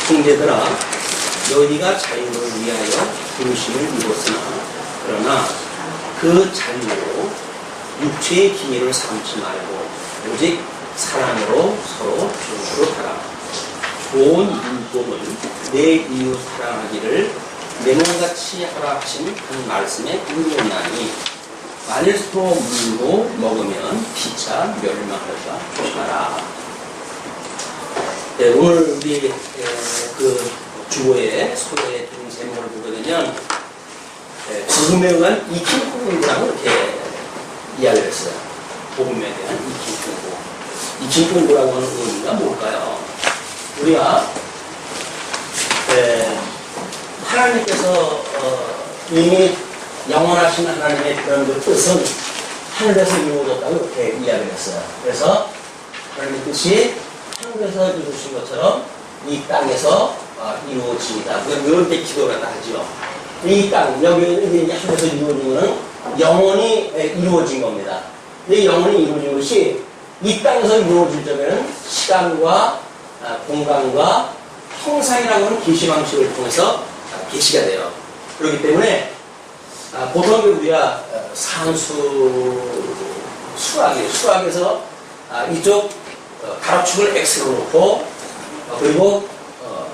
형제들아, 너희가 자유를 위하여 부르심을 입었으나 그러나 그 자유로 육체의 기회를 삼지 말고 오직 사랑으로 서로 교훈하라. 좋은 율법은 내 이웃 사랑하기를 내 몸같이 하라 하신 그 말씀에 의논하니 만일 서로 물로 먹으면 피차 멸망할까 조심하라. 네, 오늘 우리 그 주보의 소개해 드린 제목을 보게 되면 복음에 의한 익힌 공부라고 이렇게 이야기를 했어요. 복음에 대한 익힌 공부. 익힌 공부라고 하는 의미가 뭘까요? 우리가 하나님께서 이미 영원하신 하나님의 그런 그 뜻은 하늘에서 이루어졌다고 이렇게 이야기를 했어요. 그래서 하나님의 뜻이 하늘에서 이루어진 것처럼 이 땅에서 이루어집니다. 이런 때 기도를 하죠. 이 땅, 여기 이제 하늘에서 이루어진 것은 영원히 이루어진 겁니다. 이 영원히 이루어진 것이 이 땅에서 이루어질 적에는 시간과 공간과 형상이라고 하는 계시 방식을 통해서 계시가 돼요. 그렇기 때문에 보통 우리가 수학에서 이쪽 가로축을 X로 놓고 그리고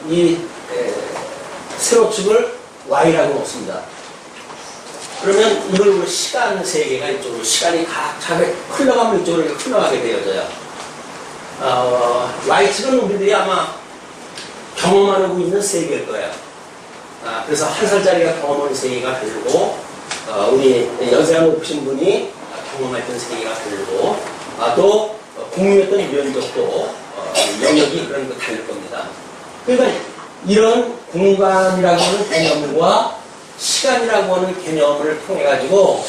이 세로축을 Y라고 놓습니다. 그러면 이걸 시간 세계가 이쪽으로 시간이 각각에 흘러가면 이쪽으로 흘러가게 되어져요. Y축은 우리들이 아마 경험하고 있는 세계일 거예요. 그래서 한 살짜리가 경험하는 세계가 다르고 우리 연세가 높으신 분이 경험했던 세계가 다르고 또 공유했던 면적도 영역이 그런 거 다를 겁니다. 그러니까 이런 공간이라고 하는 개념과 시간이라고 하는 개념을 통해 가지고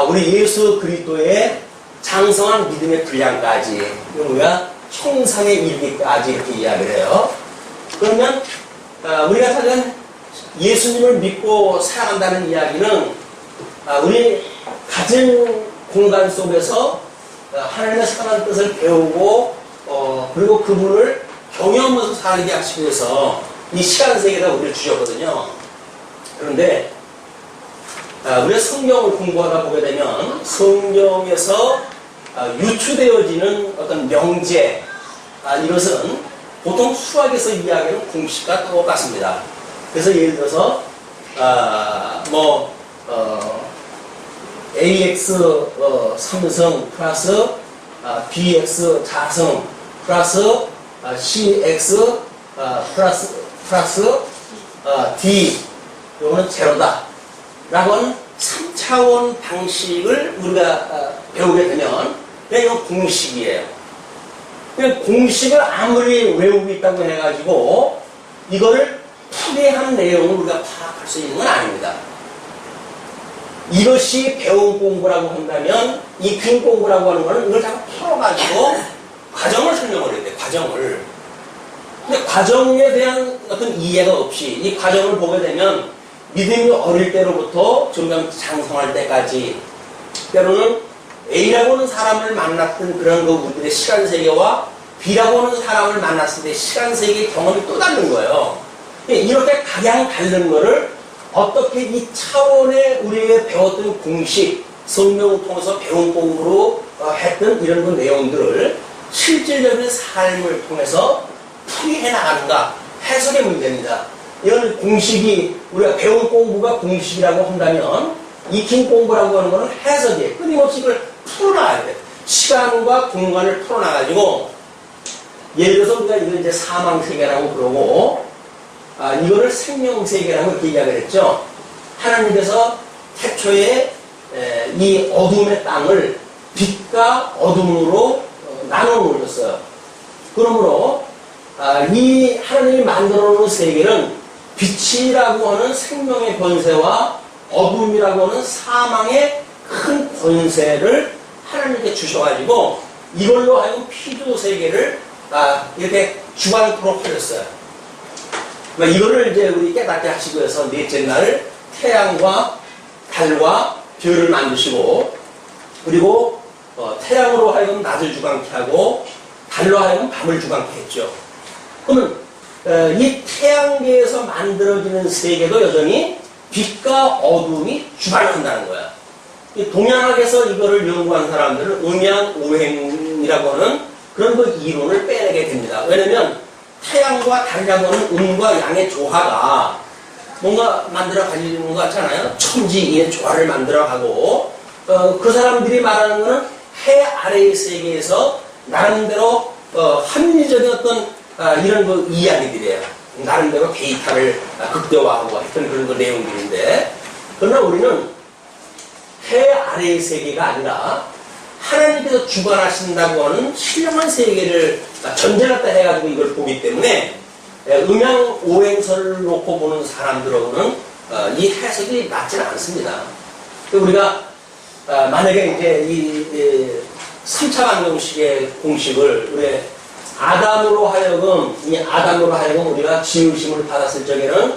우리 예수 그리스도의 장성한 믿음의 분량까지 우리가 형상에 이르기까지 이렇게 이야기를 해요. 그러면 우리가 사실 예수님을 믿고 살아간다는 이야기는 우리 가진 공간 속에서 하나님의 선한 뜻을 배우고 그리고 그분을 경험하면서 살게 하시기 위해서 이 시간 세계가 우리를 주셨거든요. 그런데 우리가 성경을 공부하다 보게 되면 성경에서 유추되어지는 어떤 명제 이것은 보통 수학에서 이야기하는 공식과 똑같습니다. 그래서 예를 들어서 AX 3승 플러스 BX 4승 플러스 CX 플러스 D 이거는 제로다 라고 하는 3차원 방식을 우리가 배우게 되면 이건 공식이에요. 그냥 공식을 아무리 외우고 있다고 해가지고 이거를 풀이한 내용을 우리가 파악할 수 있는 건 아닙니다. 이것이 배운 공부라고 한다면 익힌 공부라고 하는 것은 이걸 다 풀어가지고 과정을 설명을 해야 돼. 과정을. 근데 과정에 대한 어떤 이해가 없이 이 과정을 보게 되면 믿음이 어릴 때로부터 점점 장성할 때까지 때로는 A라고 하는 사람을 만났던 그런 우리들의 시간 세계와 B라고 하는 사람을 만났을 때 시간 세계의 경험이 또 다른 거예요. 이렇게 각양 다른 거를 어떻게 이 차원의 우리가 배웠던 공식, 성경을 통해서 배운 공부로 했던 이런 그 내용들을 실질적인 삶을 통해서 풀이해 나가는가 해석의 문제입니다. 이건 공식이 우리가 배운 공부가 공식이라고 한다면 익힌 공부라고 하는 것은 해석이에요. 끊임없이 이걸 풀어나가야 돼요. 시간과 공간을 풀어나가지고 예를 들어서 우리가 이걸 이제 사망세계라고 그러고 이거를 생명세계라고 이렇게 이야기를 했죠. 하나님께서 태초에 이 어둠의 땅을 빛과 어둠으로 나눠 놓으셨어요. 그러므로 이 하나님이 만들어 놓은 세계는 빛이라고 하는 생명의 권세와 어둠이라고 하는 사망의 큰 권세를 하나님께 주셔가지고 이걸로 하여금 피조 세계를 이렇게 주관토록 하셨어요. 이거를 이제 우리 깨닫게 하시기 위해서 넷째 날 태양과 달과 별을 만드시고 그리고 태양으로 하여금 낮을 주관케 하고 달로 하여금 밤을 주관케 했죠. 그러면 이 태양계에서 만들어지는 세계도 여전히 빛과 어둠이 주관한다는 거야. 이 동양학에서 이거를 연구한 사람들은 음양오행이라고 하는 그런 그 이론을 빼내게 됩니다. 왜냐면 태양과 달이라고 하는 음과 양의 조화가 뭔가 만들어 가지는 것 같잖아요. 천지의 조화를 만들어 가고, 그 사람들이 말하는 거는 해 아래의 세계에서 나름대로, 합리적인 어떤, 이런 그 이야기들이에요. 나름대로 데이터를 극대화하고 했던 그런 그 내용들인데, 그러나 우리는 해 아래의 세계가 아니라 하나님께서 주관하신다고 하는 신령한 세계를 전제갖다 해가지고 이걸 보기 때문에 음양 오행설을 놓고 보는 사람들하고는 이 해석이 맞지는 않습니다. 우리가 만약에 이제 이 3차 방정식의 공식을 우리 아담으로 하여금 우리가 지으심을 받았을 적에는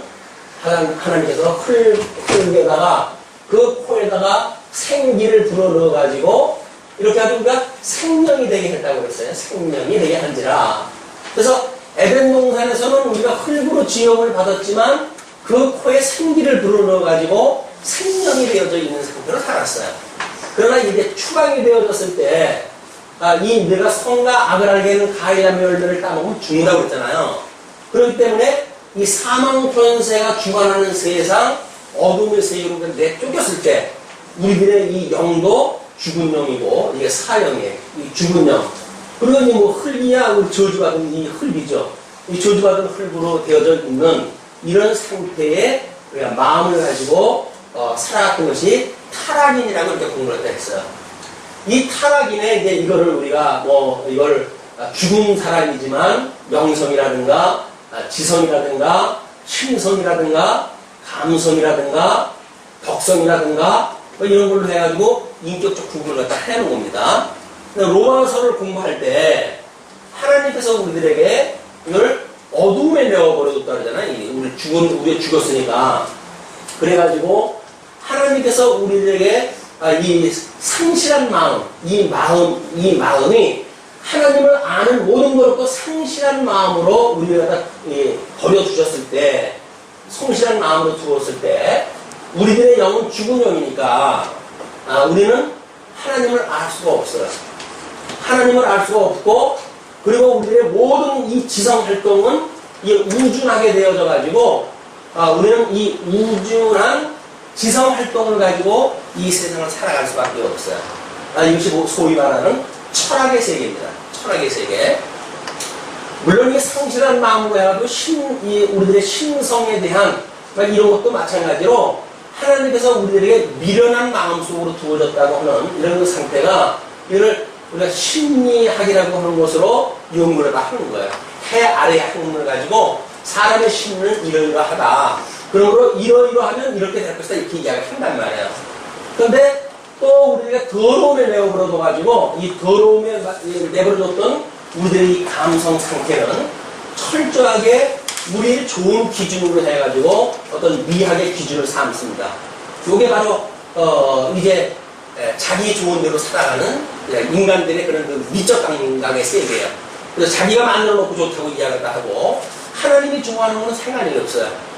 하나님께서 흙에다가 그 코에다가 생기를 불어넣어 가지고 이렇게 하면 우리가 생명이 되게 했다고 그랬어요. 생명이 되게 한지라. 그래서 에덴 동산에서는 우리가 흙으로 지음을 받았지만 그 코에 생기를 불어넣어 가지고 생명이 되어져 있는 상태로 살았어요. 그러나 이제 추방이 되어졌을 때 이 내가 성과 악을 알게 하는 가해자의 열매를 따먹으면 죽는다고 그랬잖아요. 그렇기 때문에 이 사망 권세가 주관하는 세상 어둠의 세계로 내쫓겼을 때 우리들의 이 영도 죽은 영이고 이게 사형이에요. 이 죽은 영. 그리고 이 뭐 흙이야 저주받은 이 흙이죠. 이 저주받은 흙으로 되어져 있는 이런 상태의 우리가 마음을 가지고 살아갔던 것이 타락인이라고 이렇게 공부를 했어요. 이 타락인의 이제 이거를 우리가 뭐 이걸 죽은 사람이지만 영성이라든가 지성이라든가 심성이라든가 감성이라든가 덕성이라든가 뭐 이런 걸로 해가지고 인격적 구분을 갖다 해놓은 겁니다. 로마서를 공부할 때 하나님께서 우리들에게 이걸 어둠에 내어버려뒀다 그러잖아요. 우리가 죽었으니까. 그래가지고 하나님께서 우리들에게 이 상실한 마음, 이 마음이 하나님을 아는 모든 것으로 상실한 마음으로 우리를 갖다 버려두셨을 때, 성실한 마음으로 두었을 때, 우리들의 영은 죽은 영이니까, 우리는 하나님을 알 수가 없어요. 하나님을 알 수가 없고, 그리고 우리들의 모든 이 지성 활동은 이 우준하게 되어져 가지고, 우리는 이 우준한 지성 활동을 가지고 이 세상을 살아갈 수밖에 없어요. 이것이 소위 말하는 철학의 세계입니다. 철학의 세계. 물론 이 상실한 마음으로 해가지고 우리들의 신성에 대한 이런 것도 마찬가지로 하나님께서 우리들에게 미련한 마음 속으로 두어졌다고 하는 이런 상태가 이를 우리가 심리학이라고 하는 것으로 연구를 하는 거예요. 해 아래 학문을 가지고 사람의 심리는 이러이러하다. 그러므로 이러이러하면 이렇게 될 것이다 이렇게 이야기를 한단 말이에요. 그런데 또 우리가 더러움에 내버려둬가지고 이 더러움에 내버려뒀던 우리들의 이 감성 상태는 철저하게 우리의 좋은 기준으로 해가지고 어떤 미학의 기준을 삼습니다. 이게 바로 이제 자기 좋은 대로 살아가는 인간들의 그런 그 미적 감각의 세계예요. 그래서 자기가 만들어 놓고 좋다고 이야기를 하고 하나님이 좋아하는 건 상관이 없어요.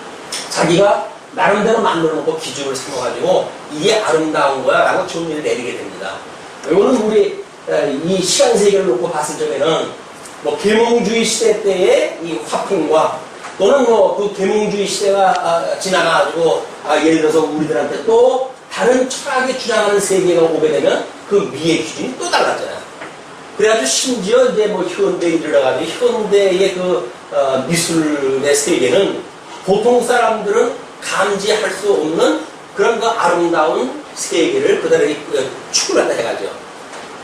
자기가 나름대로 만들어 놓고 기준을 삼아가지고 이게 아름다운 거야 라고 정리를 내리게 됩니다. 이거는 우리 이 시간 세계를 놓고 봤을 적에는 뭐 계몽주의 시대 때의 이 화풍과 또는 뭐 그 계몽주의 시대가 지나가가지고 예를 들어서 우리들한테 또 다른 철학이 주장하는 세계가 오게 되면 그 미의 기준이 또 달라져요. 그래가지고 심지어 이제 뭐 현대에 이르러가지고 현대의 그 미술의 세계는 보통 사람들은 감지할 수 없는 그런 그 아름다운 세계를 그들에게 추구한다 해가지고.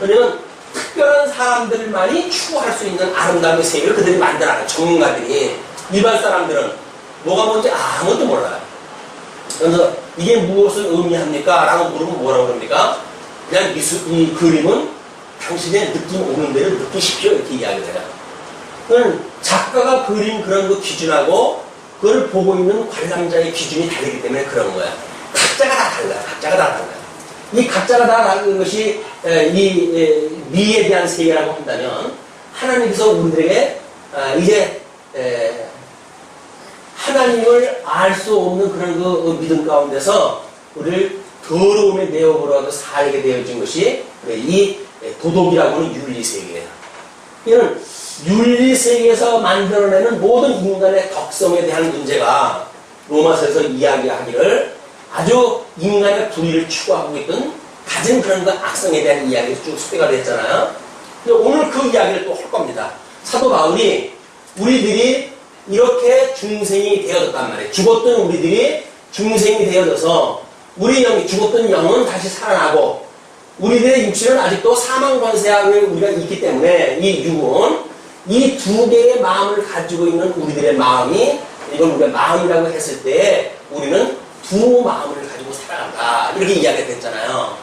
왜냐면 특별한 사람들만이 추구할 수 있는 아름다움의 세계를 그들이 만들어가는 전문가들이 일반 사람들은 뭐가 뭔지 아무것도 몰라요. 그래서 이게 무엇을 의미합니까? 라고 물으면 뭐라고 그럽니까? 그냥 이 그림은 당신의 느낌 오는 대로 느끼십시오. 이렇게 이야기를 해요. 그건 작가가 그린 그런 그 기준하고 그걸 보고 있는 관람자의 기준이 다르기 때문에 그런 거야. 각자가 다 달라요. 각자가 다 달라요. 이 각자가 다 다른 것이 이 미에 대한 세계라고 한다면 하나님께서 우리들에게 이제 하나님을 알 수 없는 그런 그 믿음 가운데서 우리를 더러움에 내어버려서 살게 되어진 것이 이 도덕이라고 하는 윤리세계예요. 이는 윤리세계에서 만들어내는 모든 인간의 덕성에 대한 문제가 로마서에서 이야기하기를 아주 인간의 불의를 추구하고 있던 가진 그런 그 악성에 대한 이야기가 쭉 소개가 됐잖아요. 근데 오늘 그 이야기를 또 할 겁니다. 사도 바울이 우리들이 이렇게 중생이 되어졌단 말이에요. 죽었던 우리들이 중생이 되어져서 우리 영이 죽었던 영은 다시 살아나고 우리들의 육신은 아직도 사망 권세하에 우리가 있기 때문에 이 육은 이 두 개의 마음을 가지고 있는 우리들의 마음이 이걸 우리가 마음이라고 했을 때 우리는 두 마음을 가지고 살아간다. 이렇게 이야기가 됐잖아요.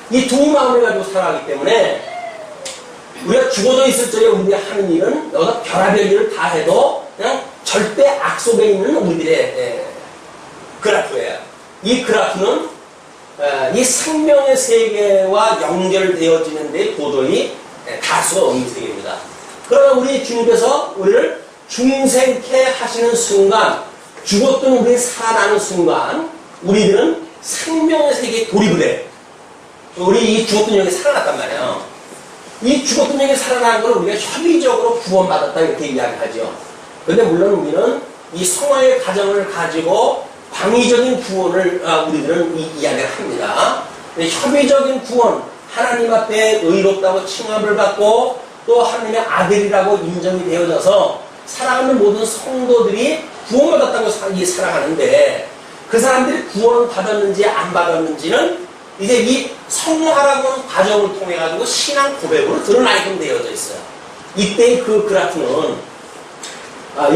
이 두 마음을 가지고 살아가기 때문에 우리가 죽어져 있을 적에 우리들이 하는 일은 여기서 별의별 일을 다 해도 그냥 절대 악 속에 있는 우리들의 그래프예요. 이 그래프는 이 생명의 세계와 연결되어지는 데 도저히 닿을 수가 없는 세계입니다. 그러나 우리 주님께서 우리를 중생케 하시는 순간, 죽었던 우리 살아나는 순간 우리들은 생명의 세계에 돌입을 해. 우리 이 죽었던 영이 살아났단 말이에요. 이 죽었던 영이 살아나는 걸 우리가 협의적으로 구원받았다 이렇게 이야기하죠. 그런데 물론 우리는 이 성화의 가정을 가지고 광의적인 구원을 우리들은 이야기를 합니다. 협의적인 구원, 하나님 앞에 의롭다고 칭함을 받고 또 하나님의 아들이라고 인정이 되어져서 살아가는 모든 성도들이 구원받았다고 살아가는데 그 사람들이 구원을 받았는지 안 받았는지는 이제 이 성화라고 하는 과정을 통해 가지고 신앙 고백으로 드러나게끔 되어져 있어요. 이때의 그 그래프는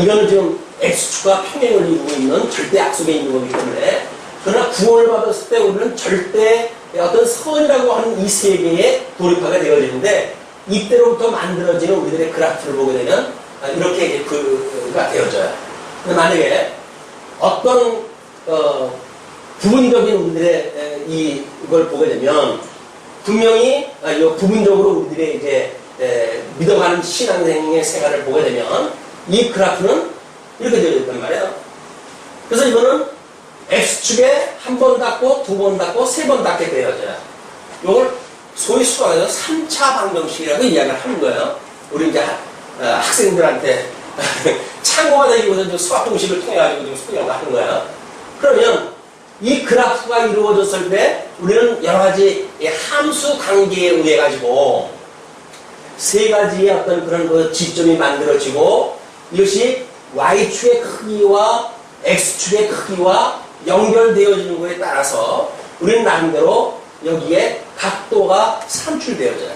이거는 지금 X축과 평행을 이루고 있는 절대 약속에 있는 거기 때문에 그러나 구원을 받았을 때 우리는 절대 어떤 선이라고 하는 이 세계에 돌입하게 되어지는데 이때로부터 만들어지는 우리들의 그래프를 보게 되면 이렇게 이제 그가 되어져요. 근데 만약에 어떤 부분적인 우리들의 이걸 보게 되면 분명히 부분적으로 우리들의 이제 믿어가는 신앙생의 생활을 보게 되면 이 그래프는 이렇게 되어 있단 말이에요. 그래서 이거는 X축에 한 번 닿고 두 번 닿고 세 번 닿게 되어져요. 이걸 소위 수학에서 3차 방정식이라고 이야기를 하는 거예요. 우리 이제 학생들한테 참고가 되기 위해서 수학 공식을 통해 가지고 지금 소개를 하는 거예요. 그러면 이 그래프가 이루어졌을 때 우리는 여러 가지 함수 관계에 의해 가지고 세 가지의 어떤 그런 그 지점이 만들어지고 이것이 Y축의 크기와 X축의 크기와 연결되어지는 것에 따라서 우리는 나름대로 여기에 각도가 산출되어져요.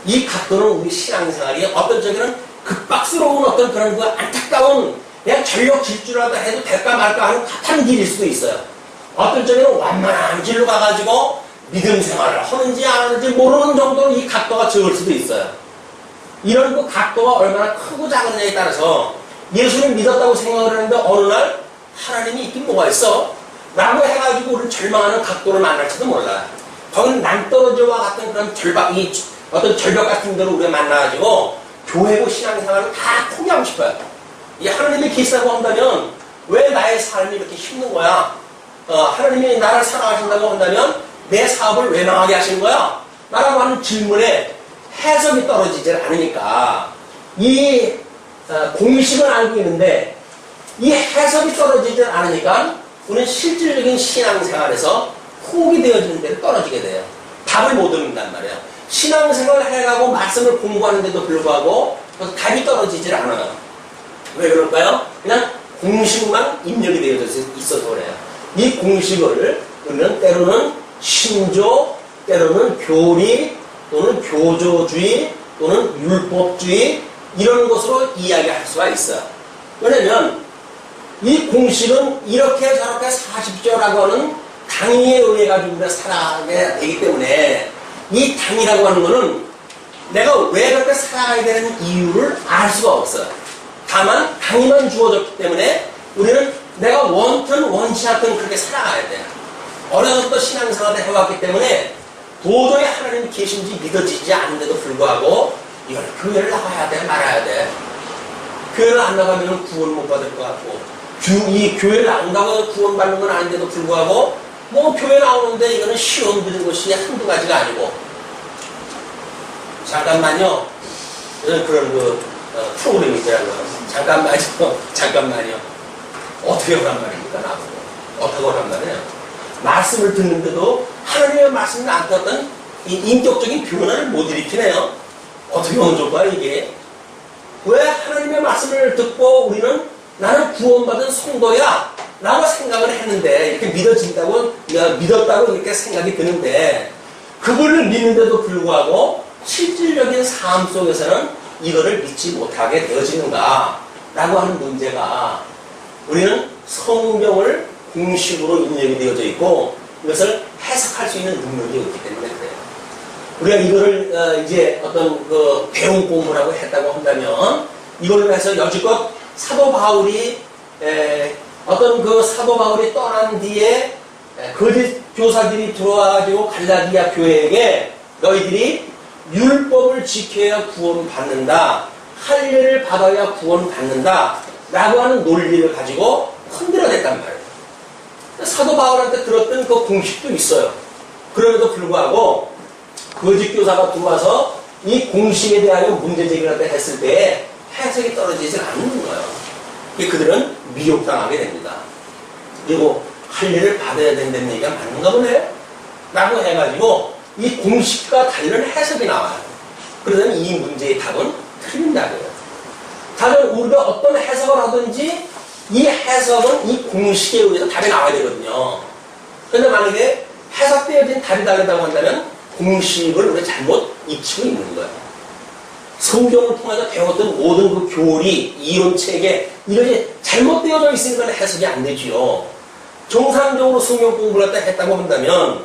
이 각도는 우리 신앙생활이 어떤 적에는 급박스러운 어떤 그런 그 안타까운 그냥 전력 질주라도 해도 될까 말까 하는 같은 길일 수도 있어요. 어떤 적에는 완만한 길로 가가지고 믿음 생활을 하는지 안 하는지 모르는 정도로 이 각도가 적을 수도 있어요. 이런 그 각도가 얼마나 크고 작은냐에 따라서 예수를 믿었다고 생각을 하는데 어느 날 하나님이 있긴 뭐가 있어? 라고 해가지고 우리는 절망하는 각도를 만날지도 몰라요. 거기는 남떨어져와 같은 그런 어떤 절벽 같은 데로 우리가 만나가지고 교회고 신앙생활을 다 포기하고 싶어요. 이 하나님이 계시다고 한다면 왜 나의 삶이 이렇게 힘든 거야? 하나님이 나를 사랑하신다고 한다면 내 사업을 왜 망하게 하시는 거야? 라고 하는 질문에 해석이 떨어지질 않으니까 이 공식은 알고 있는데 이 해석이 떨어지질 않으니까 우리는 실질적인 신앙생활에서 포기되어지는 데로 떨어지게 돼요. 답을 못 얻는단 말이에요. 신앙생활을 해가고 말씀을 공부하는데도 불구하고 답이 떨어지질 않아요. 왜 그럴까요? 그냥 공식만 입력이 되어져 있어서 그래요. 이 공식을 우리는 때로는 신조, 때로는 교리, 또는 교조주의, 또는 율법주의 이런 것으로 이야기할 수가 있어요. 왜냐면 이 공식은 이렇게 저렇게 사십시오라고 하는 당위에 의해 가지고 우리가 살아가게 되기 때문에 이 당이라고 하는 거는 내가 왜 그렇게 살아가야 되는 이유를 알 수가 없어요. 다만 당위만 주어졌기 때문에 우리는 내가 원든 원치 않든 그렇게 살아가야 돼요. 어려서부터 신앙생활을 해왔기 때문에 도저히 하나님이 계신지 믿어지지 않는데도 불구하고 이걸 교회를 나가야 돼 말아야 돼. 교회를 안 나가면 구원 못 받을 것 같고 이 교회 나온다고 구원받는 건 아닌데도 불구하고 뭐 교회 나오는데 이거는 시험 드는 것이 한두 가지가 아니고 잠깐만요. 그런 프로그램이 있더라고요. 잠깐만요. 어떻게 오란 말입니까, 나보고? 어떻게 오란 말이에요? 말씀을 듣는데도 하나님의 말씀을 안 듣던 이 인격적인 변화를 못 일으키네요. 어떻게 오는 좋을까요, 이게? 왜 하나님의 말씀을 듣고 우리는 나는 구원받은 성도야 라고 생각을 했는데 이렇게 믿었다고 이렇게 생각이 드는데 그분을 믿는데도 불구하고 실질적인 삶 속에서는 이거를 믿지 못하게 되어지는가 라고 하는 문제가 우리는 성경을 공식으로 입력이 되어져 있고 이것을 해석할 수 있는 능력이 없기 때문에 그래요. 우리가 이거를 이제 어떤 배운 공부라고 했다고 한다면 이걸로 해서 여지껏 사도 바울이 어떤 사도 바울이 떠난 뒤에 거짓 교사들이 들어와가지고 갈라디아 교회에게 너희들이 율법을 지켜야 구원받는다, 할례를 받아야 구원받는다 라고 하는 논리를 가지고 흔들어냈단 말이에요. 사도 바울한테 들었던 그 공식도 있어요. 그럼에도 불구하고 거짓 교사가 들어와서 이 공식에 대하여 문제 제기를 했을 때 해석이 떨어지지 않는 거예요. 그들은 미혹당하게 됩니다. 그리고 할례를 받아야 된다는 얘기가 맞는가 보네? 라고 해가지고 이 공식과 다른 해석이 나와요. 그러면 이 문제의 답은 틀린다고요. 다른 우리가 어떤 해석을 하든지 이 해석은 이 공식에 의해서 답이 나와야 되거든요. 그런데 만약에 해석되어진 답이 다르다고 한다면 공식을 우리가 잘못 입히고 있는 거예요. 성경을 통해서 배웠던 모든 그 교리, 이론체계 이것이 잘못되어져 있으니까 해석이 안 되지요. 정상적으로 성경 공부를 했다고 한다면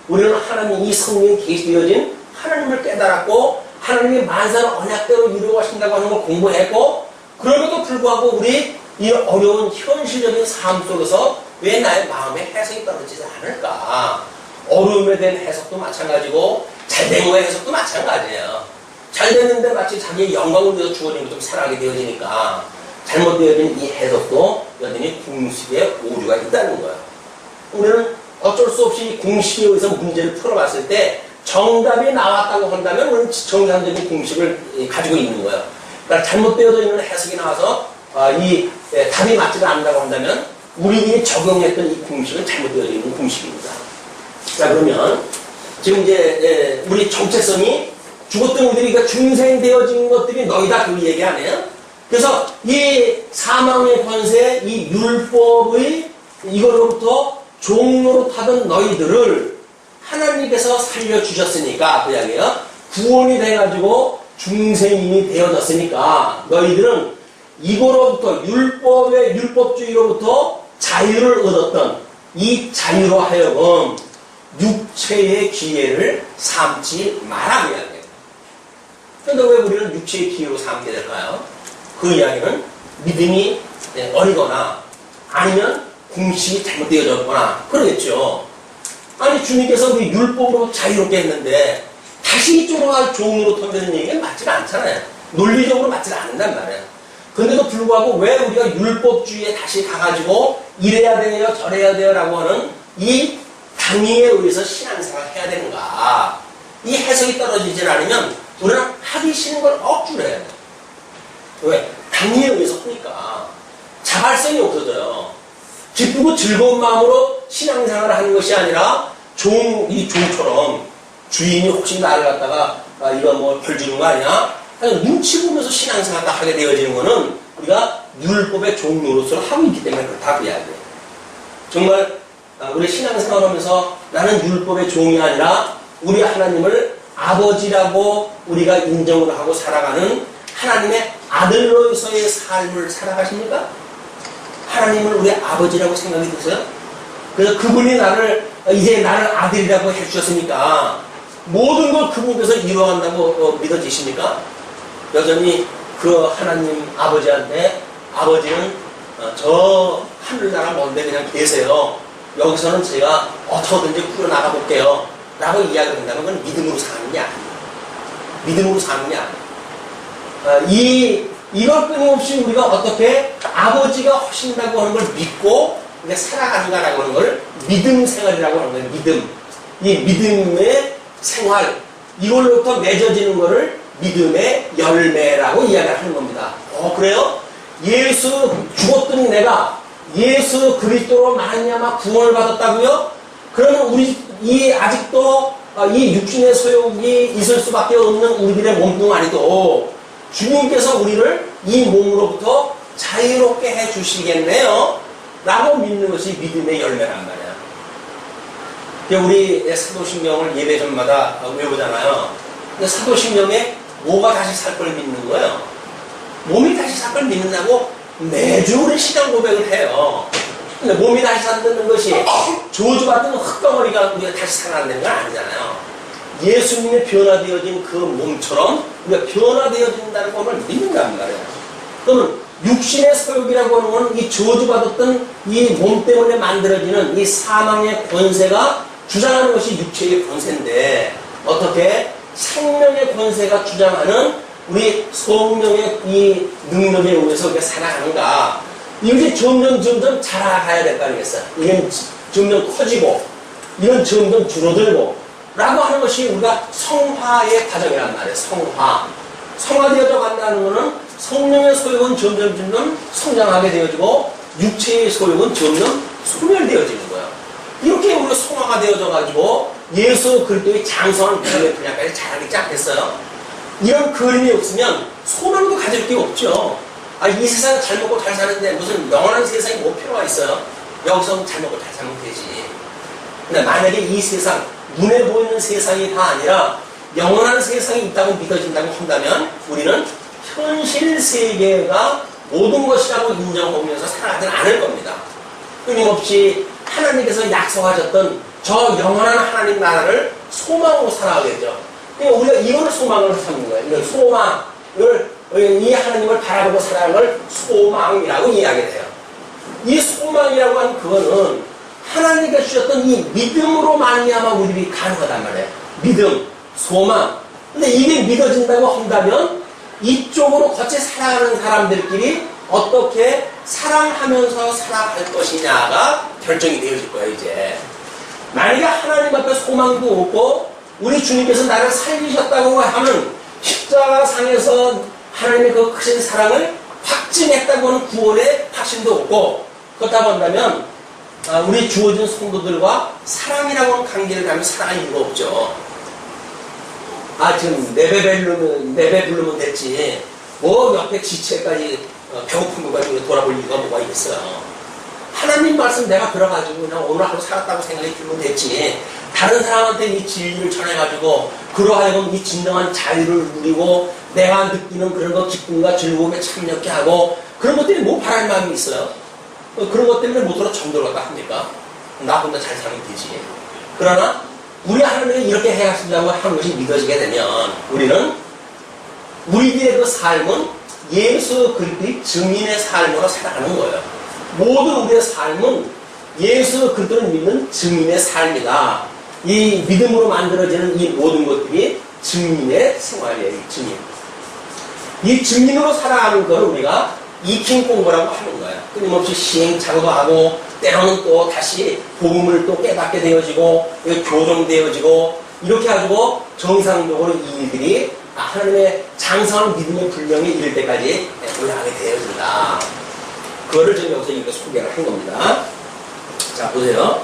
우리는 하나님 이 성경에 계시되어진 하나님을 깨달았고 하나님의 만사를 언약대로 이루어가신다고 하는 걸 공부했고 그럼에도 불구하고 우리 이 어려운 현실적인 삶 속에서 왜 나의 마음에 해석이 떨어지지 않을까? 어려움에 대한 해석도 마찬가지고 잘된 거의 해석도 마찬가지예요. 잘 됐는데 마치 자기의 영광을 위해서 주어진 것처럼 살아가게 되어지니까 잘못되어진 이 해석도 여전히 공식에 오류가 있다는 거예요. 우리는 어쩔 수 없이 공식에 의해서 문제를 풀어봤을 때 정답이 나왔다고 한다면 우리는 정상적인 공식을 가지고 있는 거예요. 그러니까 잘못되어져 있는 해석이 나와서 이 답이 맞지가 않는다고 한다면 우리들이 적용했던 이 공식은 잘못되어져 있는 공식입니다. 자, 그러면 지금 이제 우리 정체성이 죽었던 우리들이 그러니까 중생되어진 것들이 너희다 그 얘기 아니에요? 그래서 이 사망의 권세, 이 율법의 이걸로부터 종로로 타던 너희들을 하나님께서 살려주셨으니까 그 이야기예요. 구원이 돼가지고 중생인이 되어졌으니까 너희들은 이거로부터 율법주의로부터 자유를 얻었던 이 자유로 하여금 육체의 기회를 삼지 마라 그 이야기예요. 그런데 왜 우리는 육체의 기회로 삼게 될까요? 그 이야기는 믿음이 어리거나 아니면 공식이 잘못되어졌거나 그러겠죠. 아니 주님께서 우리 율법으로 자유롭게 했는데 다시 이쪽으로 갈 종으로 턴다는 얘기는 맞지가 않잖아요. 논리적으로 맞지가 않는단 말이에요. 그런데도 불구하고 왜 우리가 율법주의에 다시 가가지고 이래야 돼요 저래야 돼요 라고 하는 이 당위에 의해서 신앙생활을 해야 되는가. 이 해석이 떨어지질 않으면 우리는 하기 싫은 걸 억지로 해야 돼요. 왜? 당위에 의해서 하니까 자발성이 없어져요. 기쁘고 즐거운 마음으로 신앙생활을 하는 것이 아니라 이 종처럼 주인이 혹시 나를 갖다가 이거 뭐 벌 주는 거 아니야? 눈치 보면서 신앙생활을 하게 되어지는 거는 우리가 율법의 종 노릇을 하고 있기 때문에 그렇다 그 이야기예요. 정말 우리 신앙생활을 하면서 나는 율법의 종이 아니라 우리 하나님을 아버지라고 우리가 인정을 하고 살아가는 하나님의 아들로서의 삶을 살아가십니까? 하나님을 우리 아버지라고 생각이 드세요? 그래서 그분이 이제 나를 아들이라고 해주셨으니까 모든 걸 그분께서 이루어간다고 믿어지십니까? 여전히 그 하나님 아버지한테 아버지는 저 하늘나라 먼데 그냥 계세요. 여기서는 제가 어떻게든지 풀어나가 볼게요. 라고 이야기를 한다면 그건 믿음으로 사는 게 아니에요. 믿음으로 사는 게 아니에요. 이걸 끊임없이 우리가 어떻게 아버지가 하신다고 하는 걸 믿고 이제 살아가는가라고 하는 걸 믿음 생활이라고 하는 거예요. 믿음. 이 믿음의 생활, 이걸로부터 맺어지는 거를 믿음의 열매라고 이야기를 하는 겁니다. 그래요? 예수 죽었더니 내가 예수 그리스도로 말미암아 구원을 받았다고요? 그러면 우리 이 아직도 이 육신의 소욕이 있을 수밖에 없는 우리들의 몸뚱아리도 주님께서 우리를 이 몸으로부터 자유롭게 해주시겠네요 라고 믿는 것이 믿음의 열매란 말이야. 우리 사도신경을 예배 전마다 외우잖아요. 근데 사도신경에 뭐가 다시 살 걸 믿는 거예요? 몸이 다시 살 걸 믿는다고 매주 우리 신앙 고백을 해요. 근데 몸이 다시 산다는 것이 저주받던 흙덩어리가 우리가 다시 살아난다는 건 아니잖아요. 예수님의 변화되어진 그 몸처럼 우리가 변화되어진다는 것을 믿는단 말이에요. 그러면 육신의 소욕이라고 하는 건 이 저주받았던 이 몸 때문에 만들어지는 이 사망의 권세가 주장하는 것이 육체의 권세인데 어떻게 생명의 권세가 주장하는 우리 성령의 이 능력에 의해서 우리가 살아가는가. 이것이 점점 자라가야 될 거 아니겠어요? 이건 점점 커지고, 이건 점점 줄어들고, 라고 하는 것이 우리가 성화의 과정이란 말이에요. 성화. 성화되어져 간다는 것은 성령의 소욕은 점점 성장하게 되어지고, 육체의 소욕은 점점 소멸되어지는 거예요. 이렇게 우리가 성화가 되어져 가지고, 예수 그리스도의 장성한 믿음의 분야까지 자라겠지 않겠어요? 이런 그림이 없으면 소망도 가질 게 없죠. 이 세상 잘 먹고 잘 사는데 무슨 영원한 세상이 뭐 필요가 있어요? 여기서 잘 먹고 잘 살면 되지. 근데 만약에 이 세상, 눈에 보이는 세상이 다 아니라 영원한 세상이 있다고 믿어진다고 한다면 우리는 현실 세계가 모든 것이라고 인정하면서 살아가진 않을 겁니다. 끊임없이 하나님께서 약속하셨던 저 영원한 하나님 나라를 소망으로 살아가겠죠. 그러니까 우리가 이걸 소망을 삼는 거예요. 이런 소망을, 이 하나님을 바라보고 살아가는 걸 소망이라고 이야기해요. 이 소망이라고 하는 그거는 하나님께 주셨던 이 믿음으로 말미암아 우리들이 가능하단 말이에요. 믿음, 소망. 근데 이게 믿어진다고 한다면 이쪽으로 같이 살아가는 사람들끼리 어떻게 사랑하면서 살아갈 것이냐가 결정이 되어질 거예요, 이제. 만약에 하나님 앞에 소망도 없고 우리 주님께서 나를 살리셨다고 하는 십자가상에서 하나님의 그 크신 사랑을 확증했다고 하는 구원의 확신도 없고 그렇다고 한다면 우리 주어진 성도들과 사랑이라고 하는 관계를 가면 살아갈 이유가 없죠. 지금 내배 부르면 됐지 뭐 옆에 지체까지 배고픈 것까지 돌아볼 이유가 뭐가 있겠어요. 하나님 말씀 내가 들어가지고 그냥 오늘 하루 살았다고 생각이 들면 됐지. 다른 사람한테 이 진리를 전해가지고 그러하여금 이 진정한 자유를 누리고 내가 느끼는 그런 거 기쁨과 즐거움에 참여케 하고 그런 것 때문에 뭐 바랄 마음이 있어요. 그런 것 때문에 못으로 정도를 갖다 합니까? 나 혼자 잘 살면 되지. 그러나 우리 하나님이 이렇게 해야한다고 하는 것이 믿어지게 되면 우리는 우리들의 그 삶은 예수 그리스도의 증인의 삶으로 살아가는 거예요. 모든 우리의 삶은 예수 그리스도를 믿는 증인의 삶이다. 이 믿음으로 만들어지는 이 모든 것들이 증인의 생활이에요. 증인. 이 증인으로 살아가는 걸 우리가 익힌 공부라고 하는 거예요. 끊임없이 시행착오도 하고 때로는 또 다시 복음을 또 깨닫게 되어지고 교정되어지고 이렇게 가지고 정상적으로 이 일들이 하나님의 장성한 믿음의 분량에 이를 때까지 올라가게 되어진다. 그거를 지금 여기서 이렇게 소개를 한 겁니다. 자, 보세요.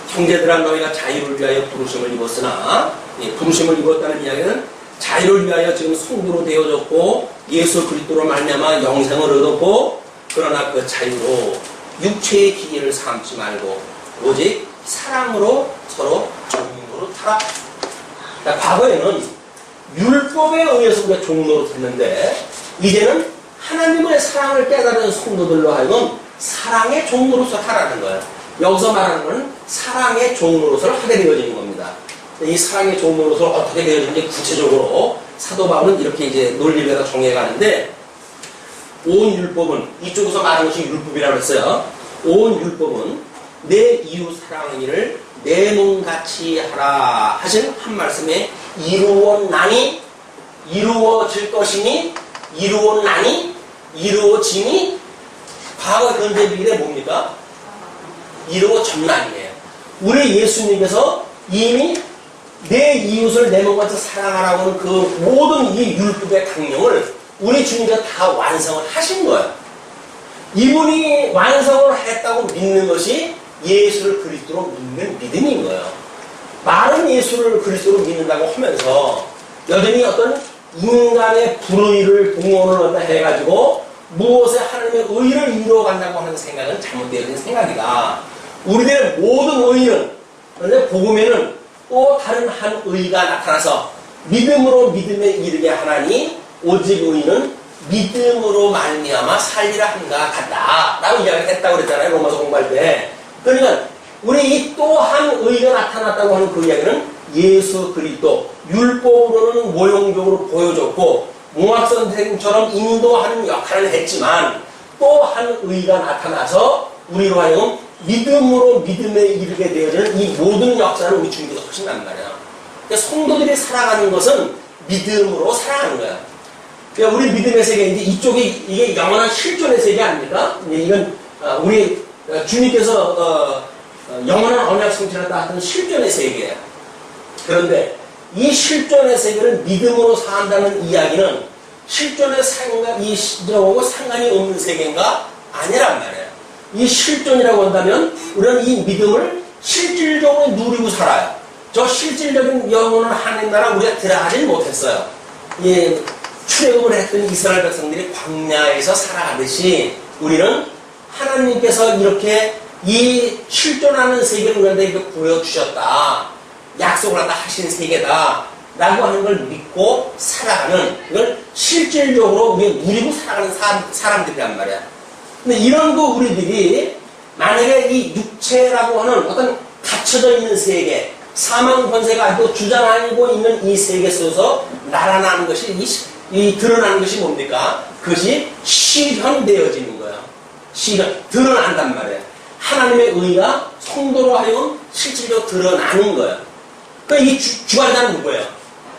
형제들아 너희가 자유를 위하여 부르심을 입었으나 부르심을 입었다는 이야기는 자유를 위하여 지금 성도로 되어졌고 예수 그리스도로 말미암아 영생을 얻었고 그러나 그 자유로 육체의 기계를 삼지 말고 오직 사랑으로 서로 종로로타라. 그러니까 과거에는 율법에 의해서 우리가 종로로 됐는데 이제는 하나님의 사랑을 깨달은 성도들로 하여금 사랑의 종로로서 타라는 거예요. 여기서 말하는 건 사랑의 종로로서를 하게 되어지는 겁니다. 이 사랑의 종로로서 어떻게 되어지는지 구체적으로 사도 바울은 이렇게 이제 논리를 정해 가는데 온 율법은 이쪽에서 말하는 것이 율법이라고 했어요. 온 율법은 내 이웃 사랑하기를 내 몸같이 하라 하신 한 말씀에 이루어나니 이루어질 것이니 이루어나니 이루어짐이 과거 현재 비례 뭡니까? 이루어졌나니에요. 우리 예수님께서 이미 내 이웃을 내 몸같이 사랑하라고 하는 그 모든 이 율법의 강령을 우리 주님께서 다 완성을 하신 거예요. 이분이 완성을 했다고 믿는 것이 예수를 그리스도로 믿는 믿음인 거예요. 많은 예수를 그리스도로 믿는다고 하면서 여전히 어떤 인간의 불의를 동원을 해가지고 무엇에 하나님의 의를 이루어간다고 하는 생각은 잘못되어 있는 생각이다. 우리들의 모든 의는 그런데 복음에는 또 다른 한 의가 나타나서 믿음으로 믿음에 이르게 하나니 오직 의는 믿음으로 말미암아 살리라 한가 같다 라고 이야기를 했다고 그랬잖아요. 로마서 공부할 때. 그러니까 우리 이 또 한 의가 나타났다고 하는 그 이야기는 예수 그리스도 율법으로는 모형적으로 보여줬고 몽학 선생처럼 인도하는 역할을 했지만 또 한 의가 나타나서 우리로 하여금 믿음으로 믿음에 이르게 되어지는 이 모든 역사를 우리 주님께서 하신단 말이야. 그러니까 성도들이 살아가는 것은 믿음으로 살아가는 거야. 그러니까 우리 믿음의 세계인데 이쪽이 이게 영원한 실존의 세계 아닙니까? 이건 우리 주님께서 영원한 언약 성취를 따뜻한 실존의 세계예요. 그런데 이 실존의 세계를 믿음으로 사한다는 이야기는 실존의 삶과 이 시절하고 상관이 없는 세계인가? 아니란 말이에요. 이 실존이라고 한다면 우리는 이 믿음을 실질적으로 누리고 살아요. 저 실질적인 영원한 하나님 나라 우리가 들어가지 못했어요. 예, 출애굽을 했던 이스라엘 백성들이 광야에서 살아가듯이 우리는 하나님께서 이렇게 이 실존하는 세계를 우리한테 이렇게 보여주셨다. 약속을 하다 하신 세계다. 라고 하는 걸 믿고 살아가는, 이걸 실질적으로 우리가 누리고 살아가는 사람들이란 말이야. 근데 이런 거 우리들이 만약에 이 육체라고 하는 어떤 갇혀져 있는 세계, 사망 권세가 아직도 주장하고 있는 이 세계 속에서 날아나는 것이, 이 드러나는 것이 뭡니까? 그것이 실현되어지는 거야. 드러난단 말이야. 하나님의 의가 성도로 하여금 실질적으로 드러나는 거야. 그러니까 이 주관자는 누구예요?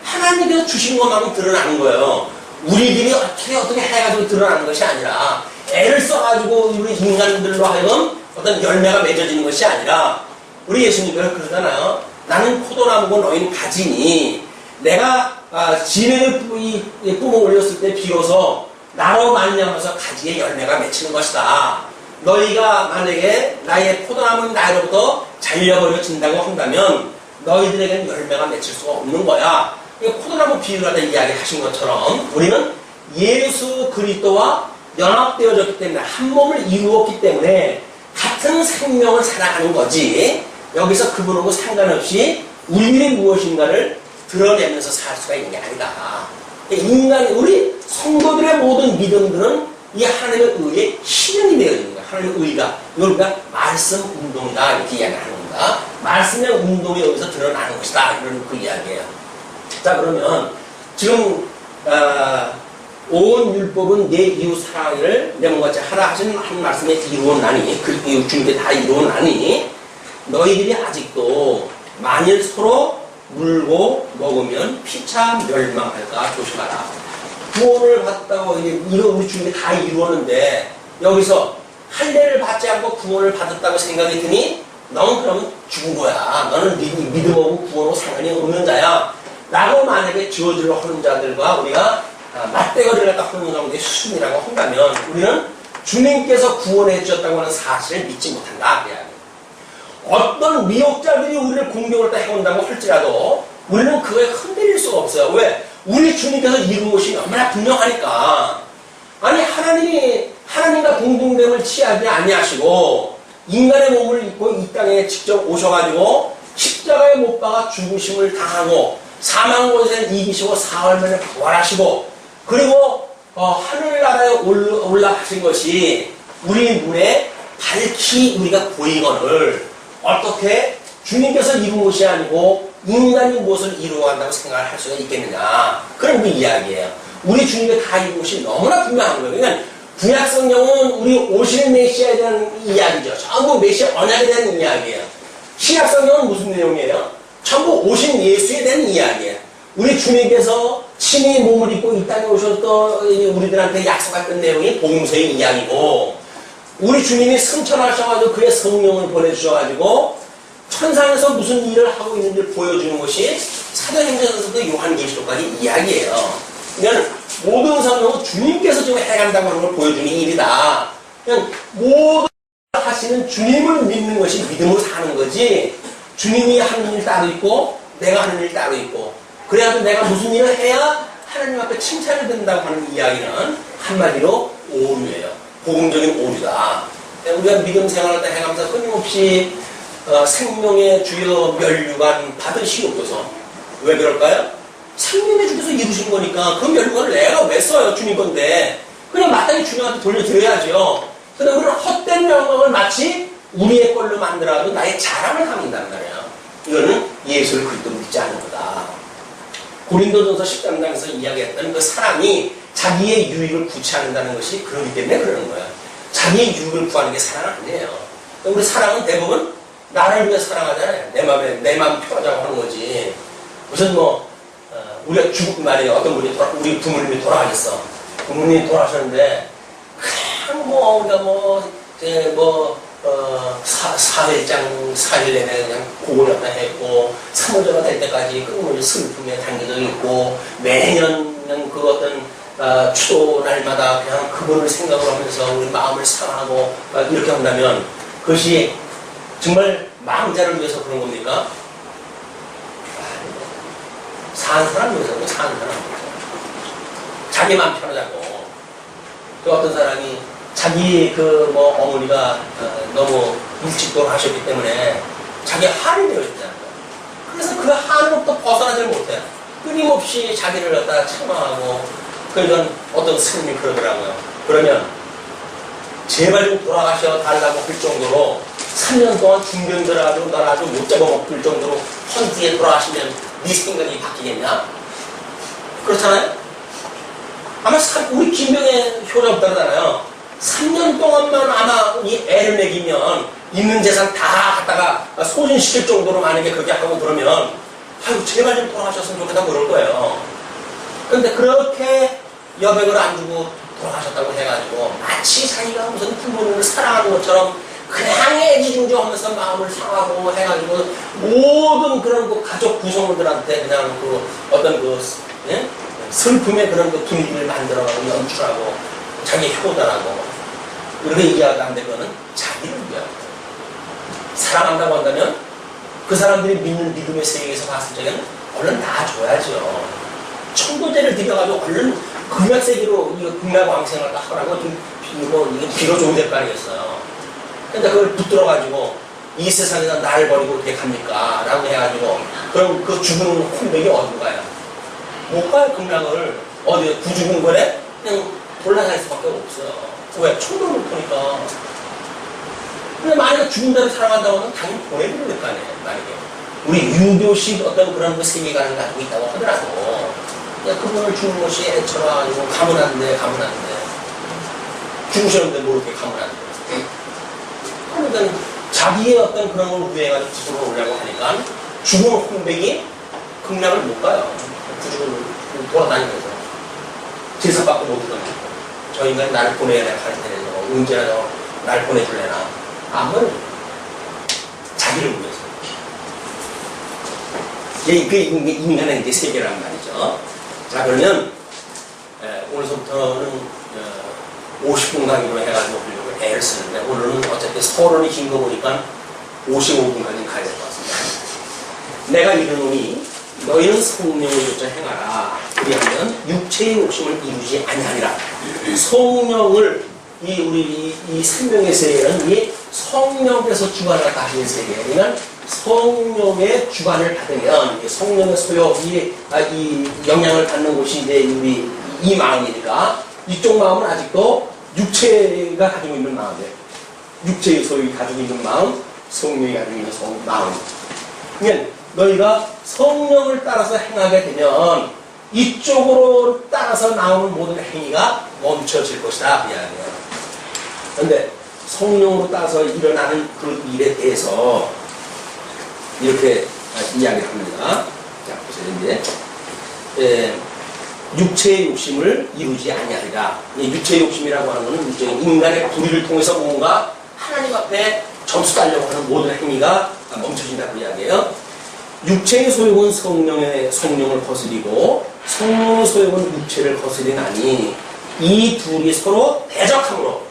하나님께서 주신 것만큼 드러나는 거예요. 우리들이 어떻게 해가지고 드러나는 것이 아니라 애를 써가지고 우리 인간들로 하여금 어떤 열매가 맺어지는 것이 아니라 우리 예수님께서 그러잖아요. 나는 포도나무고 너희는 가지니 내가 진액을 뿜어 올렸을 때 비로소 나로 말미암아서 가지에 열매가 맺히는 것이다. 너희가 만약에 나의 포도나무는 나로부터 잘려버려진다고 한다면 너희들에게는 열매가 맺힐 수가 없는 거야. 포도나무 비유를 하다 이야기하신 것처럼 우리는 예수 그리스도와 연합되어졌기 때문에 한 몸을 이루었기 때문에 같은 생명을 살아가는 거지. 여기서 그분하고 상관없이 우리들이 무엇인가를 드러내면서 살 수가 있는 게 아니다. 우리 성도들의 모든 믿음들은 이 하나님의 의에 실현이 되어 있는 거야. 하나님의 의가. 이걸 우리가 말씀 운동이다. 이렇게 이야기하는 겁니다. 말씀의 운동이 여기서 드러나는 것이다. 이런 그 이야기예요. 자, 그러면 지금 온 율법은 내 이웃 사랑을 내 몸같이 하라 하시는 한 말씀에 이루어나니 그 주님께 다 이루어나니 너희들이 아직도 만일 서로 물고 먹으면 피차 멸망할까 조심하라. 구원을 받았다고 우리 주님이 다 이루었는데 여기서 할례를 받지 않고 구원을 받았다고 생각이 드니 너는 그러면 죽은 거야. 너는 믿음하고 구원하고 상관이 없는 자야. 라고 만약에 저주를 하는 자들과 우리가 맞대거리를 갖다 하는 정도의 수준이라고 한다면 우리는 주님께서 구원해 주셨다고 하는 사실을 믿지 못한다. 어떤 미혹자들이 우리를 공격을 해온다고 할지라도 우리는 그거에 흔들릴 수가 없어요. 왜? 우리 주님께서 이룬 것이 너무나 분명하니까. 아니 하나님이 하나님과 공동됨을 취하지 아니하시고 인간의 몸을 입고 이 땅에 직접 오셔가지고 십자가에 못 박아 죽으심을 당하고 사망 권세를 이기시고 사흘 만에 부활하시고 그리고 하늘나라에 올라가신 것이 우리 눈에 밝히 우리가 보이거늘 어떻게 주님께서 이룬 것이 아니고 인간이 무엇을 이루어간다고 생각을 할 수가 있겠느냐. 그런 그 이야기예요. 우리 주님이 다 이룬 것이 너무나 분명한 거예요. 그러니까 구약 성경은 우리 오시는 메시아에 대한 이야기죠. 전부 메시아 언약에 대한 이야기예요. 신약 성경은 무슨 내용이에요? 전부 오신 예수에 대한 이야기예요. 우리 주님께서 신이 몸을 입고 이 땅에 오셔서 우리들한테 약속했던 내용이 복음서의 이야기고, 우리 주님이 승천하셔가지고 그의 성령을 보내주셔가지고 천상에서 무슨 일을 하고 있는지를 보여주는 것이 사도행전에서도 요한계시록까지 이야기예요. 그러니까 모든 성령은 주님께서 지금 해간다고 하는 걸 보여주는 일이다. 그냥 모든 하시는 주님을 믿는 것이 믿음으로 사는 거지, 주님이 하는 일 따로 있고 내가 하는 일 따로 있고, 그래야도 내가 무슨 일을 해야 하나님 앞에 칭찬을 듣는다고 하는 이야기는 한마디로 오류예요. 복음적인 오류다. 우리가 믿음 생활할 때 해가면서 끊임없이 생명의 주요 멸류관 받으시옵소서. 왜 그럴까요? 생명의 주께서 이루신 거니까 그 멸류관을 내가 왜 써요? 주님 건데. 그냥 마땅히 주님한테 돌려드려야죠. 근데 우리는 헛된 영광을 마치 우리의 걸로 만들어가지고 나의 자랑을 삼는단 말이에요. 이거는 예수를 그리스도 믿지 않는 거다. 고린도전서 13장에서 이야기했던 그 사랑이 자기의 유익을 구취한다는 것이 그러기 때문에 그러는 거예요. 자기의 유익을 구하는 게 사랑은 아니에요. 우리 사랑은 대부분 나를 위해 사랑하잖아요. 내 마음 편하자고 하는 거지. 무슨 우리가 죽을 말이에요. 어떤 분이 우리 부모님이 돌아가셨어. 부모님이 돌아가셨는데 그냥 사회장 4일 내내 그냥 고군여다 했고, 3월절가 될 때까지 끊임없이 슬픔에 담겨져 있고, 매년 그냥 그 어떤 추도 날마다 그냥 그분을 생각을 하면서 우리 마음을 상하고 이렇게 한다면 그것이 정말 망자를 위해서 그런 겁니까? 사는 사람 위해서 그런 사는 사람 위해서. 자기 마음 편하자고. 또 어떤 사람이 자기 어머니가 너무 일찍 돌아가셨기 때문에 자기 한이 되어있다는 거예요. 그래서 그 한으로부터 벗어나질 못해요. 끊임없이 자기를 갖다가 책망하고, 그러니까 어떤 스님이 그러더라고요. 그러면 제발 좀 돌아가셔 달라고 할 정도로 3년 동안 중병 들어가지고 널 아주 못 잡아먹을 정도로 헌뒤에 돌아가시면 네 생각이 바뀌겠냐? 그렇잖아요? 아마 우리 김병의 효자가 그러잖아요. 3년 동안만 아마 이 애를 먹이면 있는 재산 다 갖다가 소진시킬 정도로 만약에 그렇게 하고 그러면 아유 제발 좀 돌아가셨으면 좋겠다 그럴 거예요. 그런데 그렇게 여백을 안 주고 돌아가셨다고 해가지고 마치 자기가 무슨 부모님을 사랑하는 것처럼 그냥 애지중지하면서 마음을 상하고 해가지고 모든 그런 그 가족 구성원들한테 그냥 슬픔의 그런 그 분위기를 만들어가고 연출하고 자기 효다라고 그렇게 이야기하는데 그거는 자기를 위하고 사랑한다고 한다면 그 사람들이 믿는 믿음의 세계에서 봤을 적에는 얼른 다 줘야죠. 천도제를 드려가지고 얼른 극락세계로 이거 극락왕생을 하라고 이거 빌어줘야 될 거 아니겠어요. 근데 그걸 붙들어가지고 이 세상에서 나를 버리고 어떻게 갑니까? 라고 해가지고 그럼 그 죽은 혼백이 어디로 가요? 못 가요. 극락을 어디 구죽은 거래? 그냥 돌아다닐 수밖에 없어요. 왜? 총도 못 보니까. 근데 만약에 죽은 자를 사랑한다고 하면 당연히 보내드려야 될 거 아니에요. 만약에 우리 유교식 어떤 그런 그 세계관을 가지고 있다고 하더라도 그냥 그분을 주는 것이 애처가지고 가면 안 돼. 죽으셨는데 모르게 가면 안 돼. 그러니까 자기의 어떤 그런 걸 우회해가지고 지속을 오려고 하니까 죽은 홍백이 극락을 못 가요. 구죽을 돌아다니면서 제사받고 못 들어가고 저 인간이 나를 보내야 할 텐데 언제나 날 보내줄래나 아무튼 자기를 위해서 이게 인간의 이제 세계란 말이죠. 자 그러면 오늘부터는 50분 강의로 해가지고 보려고 애를 쓰는데 오늘은 어차피 서론이 긴 거 보니까 55분까지 가야 될 것 같습니다. 내가 이르노니 너희는 성령을 요청 행하라. 그리하면 육체의 욕심을 이루지 아니하리라. 성령을 우리 생명의 세계는 이 성령께서 주관을 하시는 세계. 그러니까 성령의 주관을 받으면 성령의 소욕 이 영향을 받는 곳이 이제 우리 이 마음이니까 이쪽 마음은 아직도 육체가 가지고 있는 마음이에요. 육체의 소욕이 가지고 있는 마음, 성령이 가지고 있는 마음. 그러니까 너희가 성령을 따라서 행하게 되면 이쪽으로 따라서 나오는 모든 행위가 멈춰질 것이다. 그 이야기예요. 그런데 성령으로 따라서 일어나는 그 일에 대해서 이렇게 이야기를 합니다. 자, 보세요. 이제 육체의 욕심을 이루지 아니하리라. 육체의 욕심이라고 하는 것은 인간의 불의를 통해서 뭔가 하나님 앞에 점수 따려고 하는 모든 행위가 멈춰진다고 이야기해요. 육체의 소욕은 성령을 거스리고 성령의 소욕은 육체를 거스리나니 이 둘이 서로 대적함으로,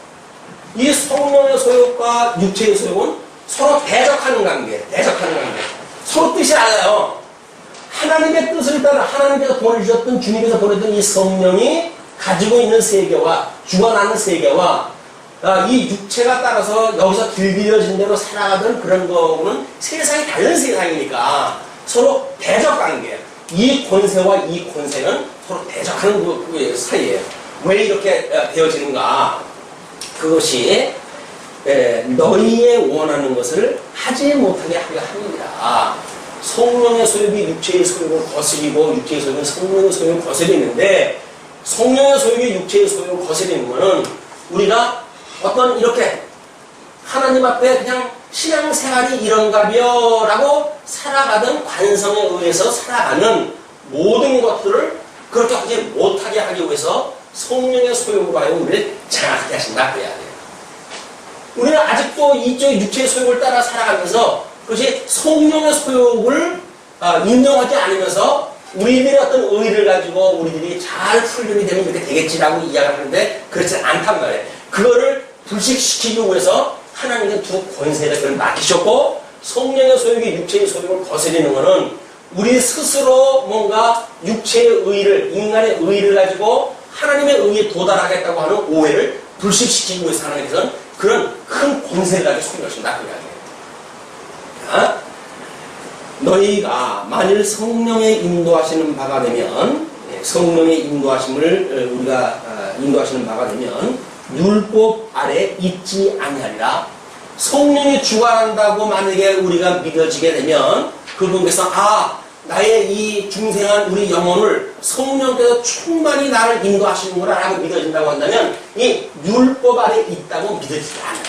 이 성령의 소욕과 육체의 소욕은 서로 대적하는 관계. 서로 뜻이 달라요. 하나님의 뜻을 따라 하나님께서 보내주셨던, 주님께서 보내던 이 성령이 가지고 있는 세계와 주관하는 세계와 이 육체가 따라서 여기서 길들여진 대로 살아가던 그런 거는 세상이 다른 세상이니까 서로 대적관계. 이 권세와 이 권세는 서로 대적하는 그 사이에요. 왜 이렇게 되어지는가? 그것이 너희의 원하는 것을 하지 못하게 하려 함이라. 성령의 소욕이 육체의 소욕을 거스리고 육체의 소욕은 성령의 소욕을 거스리는데, 성령의 소욕이 육체의 소욕을 거스리는 것은 우리가 어떤 이렇게 하나님 앞에 그냥 신앙생활이 이런가벼 라고 살아가던 관성에 의해서 살아가는 모든 것들을 그렇게 하지 못하게 하기 위해서 성령의 소욕으로 하여 우리를 장악하게 하신다 그래야 돼요. 우리는 아직도 이쪽 육체의 소욕을 따라 살아가면서 그것이 성령의 소욕을 인정하지 않으면서 우리들의 어떤 의의를 가지고 우리들이 잘 훈련이 되면 이렇게 되겠지라고 이야기를 하는데 그렇지 않단 말이에요. 그거를 불식시키기 위해서 하나님은 두 권세를 그걸 맡기셨고, 성령의 소욕이 육체의 소욕을 거스리는 것은 우리 스스로 뭔가 육체의 의의를, 인간의 의의를 가지고 하나님의 의의에 도달하겠다고 하는 오해를 불식시키기 위해서 하나님께서는 그런 큰 권세를 가지고 손하신다 그 이야기예요. 너희가 만일 성령의 인도하시는 바가 되면, 성령의 인도하심을 우리가 인도하시는 바가 되면 율법 아래 있지 아니하리라. 성령이 주관한다고 만약에 우리가 믿어지게 되면 그분께서 나의 이 중생한 우리 영혼을 성령께서 충만히 나를 인도하시는구나 라고 믿어진다고 한다면 이 율법 아래 있다고 믿어지지 않아요.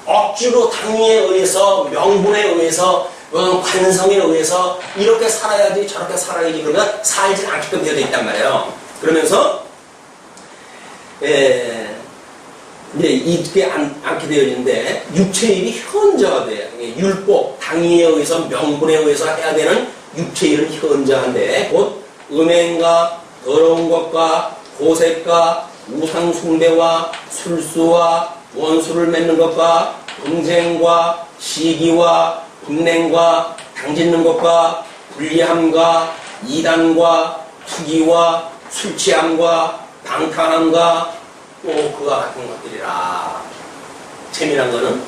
억지로 당위에 의해서, 명분에 의해서, 관성에 의해서 이렇게 살아야지 저렇게 살아야지 그러면 살지 않게끔 되어 있단 말이에요. 그러면서 이제 이게 않게 되어 있는데 육체의 일이 현저가 돼요. 율법, 당위에 의해서, 명분에 의해서 해야 되는 육체의 일은 현저한데 곧 음행과 더러운 것과 고색과 우상 숭배와 술수와 원수를 맺는 것과 경쟁과 시기와 분냉과 당짓는 것과 불리함과 이단과 투기와 술취함과 방탕함과 또 그와 같은 것들이라. 재미난 거는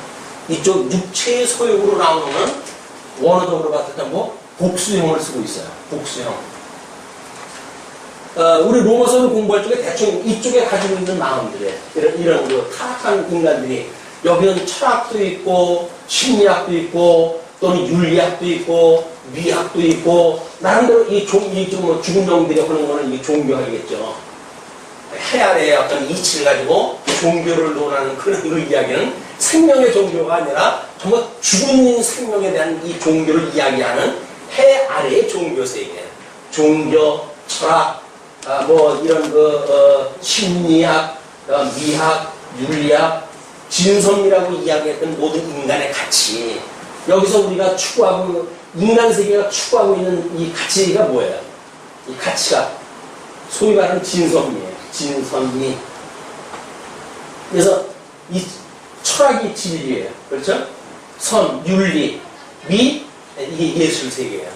이쪽 육체의 소욕으로 나오는 건 원어적으로 봤을 때 복수형을 쓰고 있어요. 복수형. 우리 로마서를 공부할 적에 대충 이쪽에 가지고 있는 마음들에 이런 그 타락한 인간들이 여기는 철학도 있고 심리학도 있고 또는 윤리학도 있고 미학도 있고 나름대로 죽은 영들이 하는 거는 이게 종교학이겠죠. 해 아래의 어떤 이치를 가지고 종교를 논하는 그런 이야기는 생명의 종교가 아니라 정말 죽은 생명에 대한 이 종교를 이야기하는 해 아래의 종교 세계, 종교, 철학, 이런 심리학, 미학, 윤리학, 진성이라고 이야기했던 모든 인간의 가치. 여기서 우리가 추구하고 인간 세계가 추구하고 있는 이 가치가 뭐예요? 이 가치가 소위 말하는 진성이에요. 진선미. 그래서 이 철학이 진리예요. 그렇죠? 선, 윤리, 미, 이게 예술 세계예요.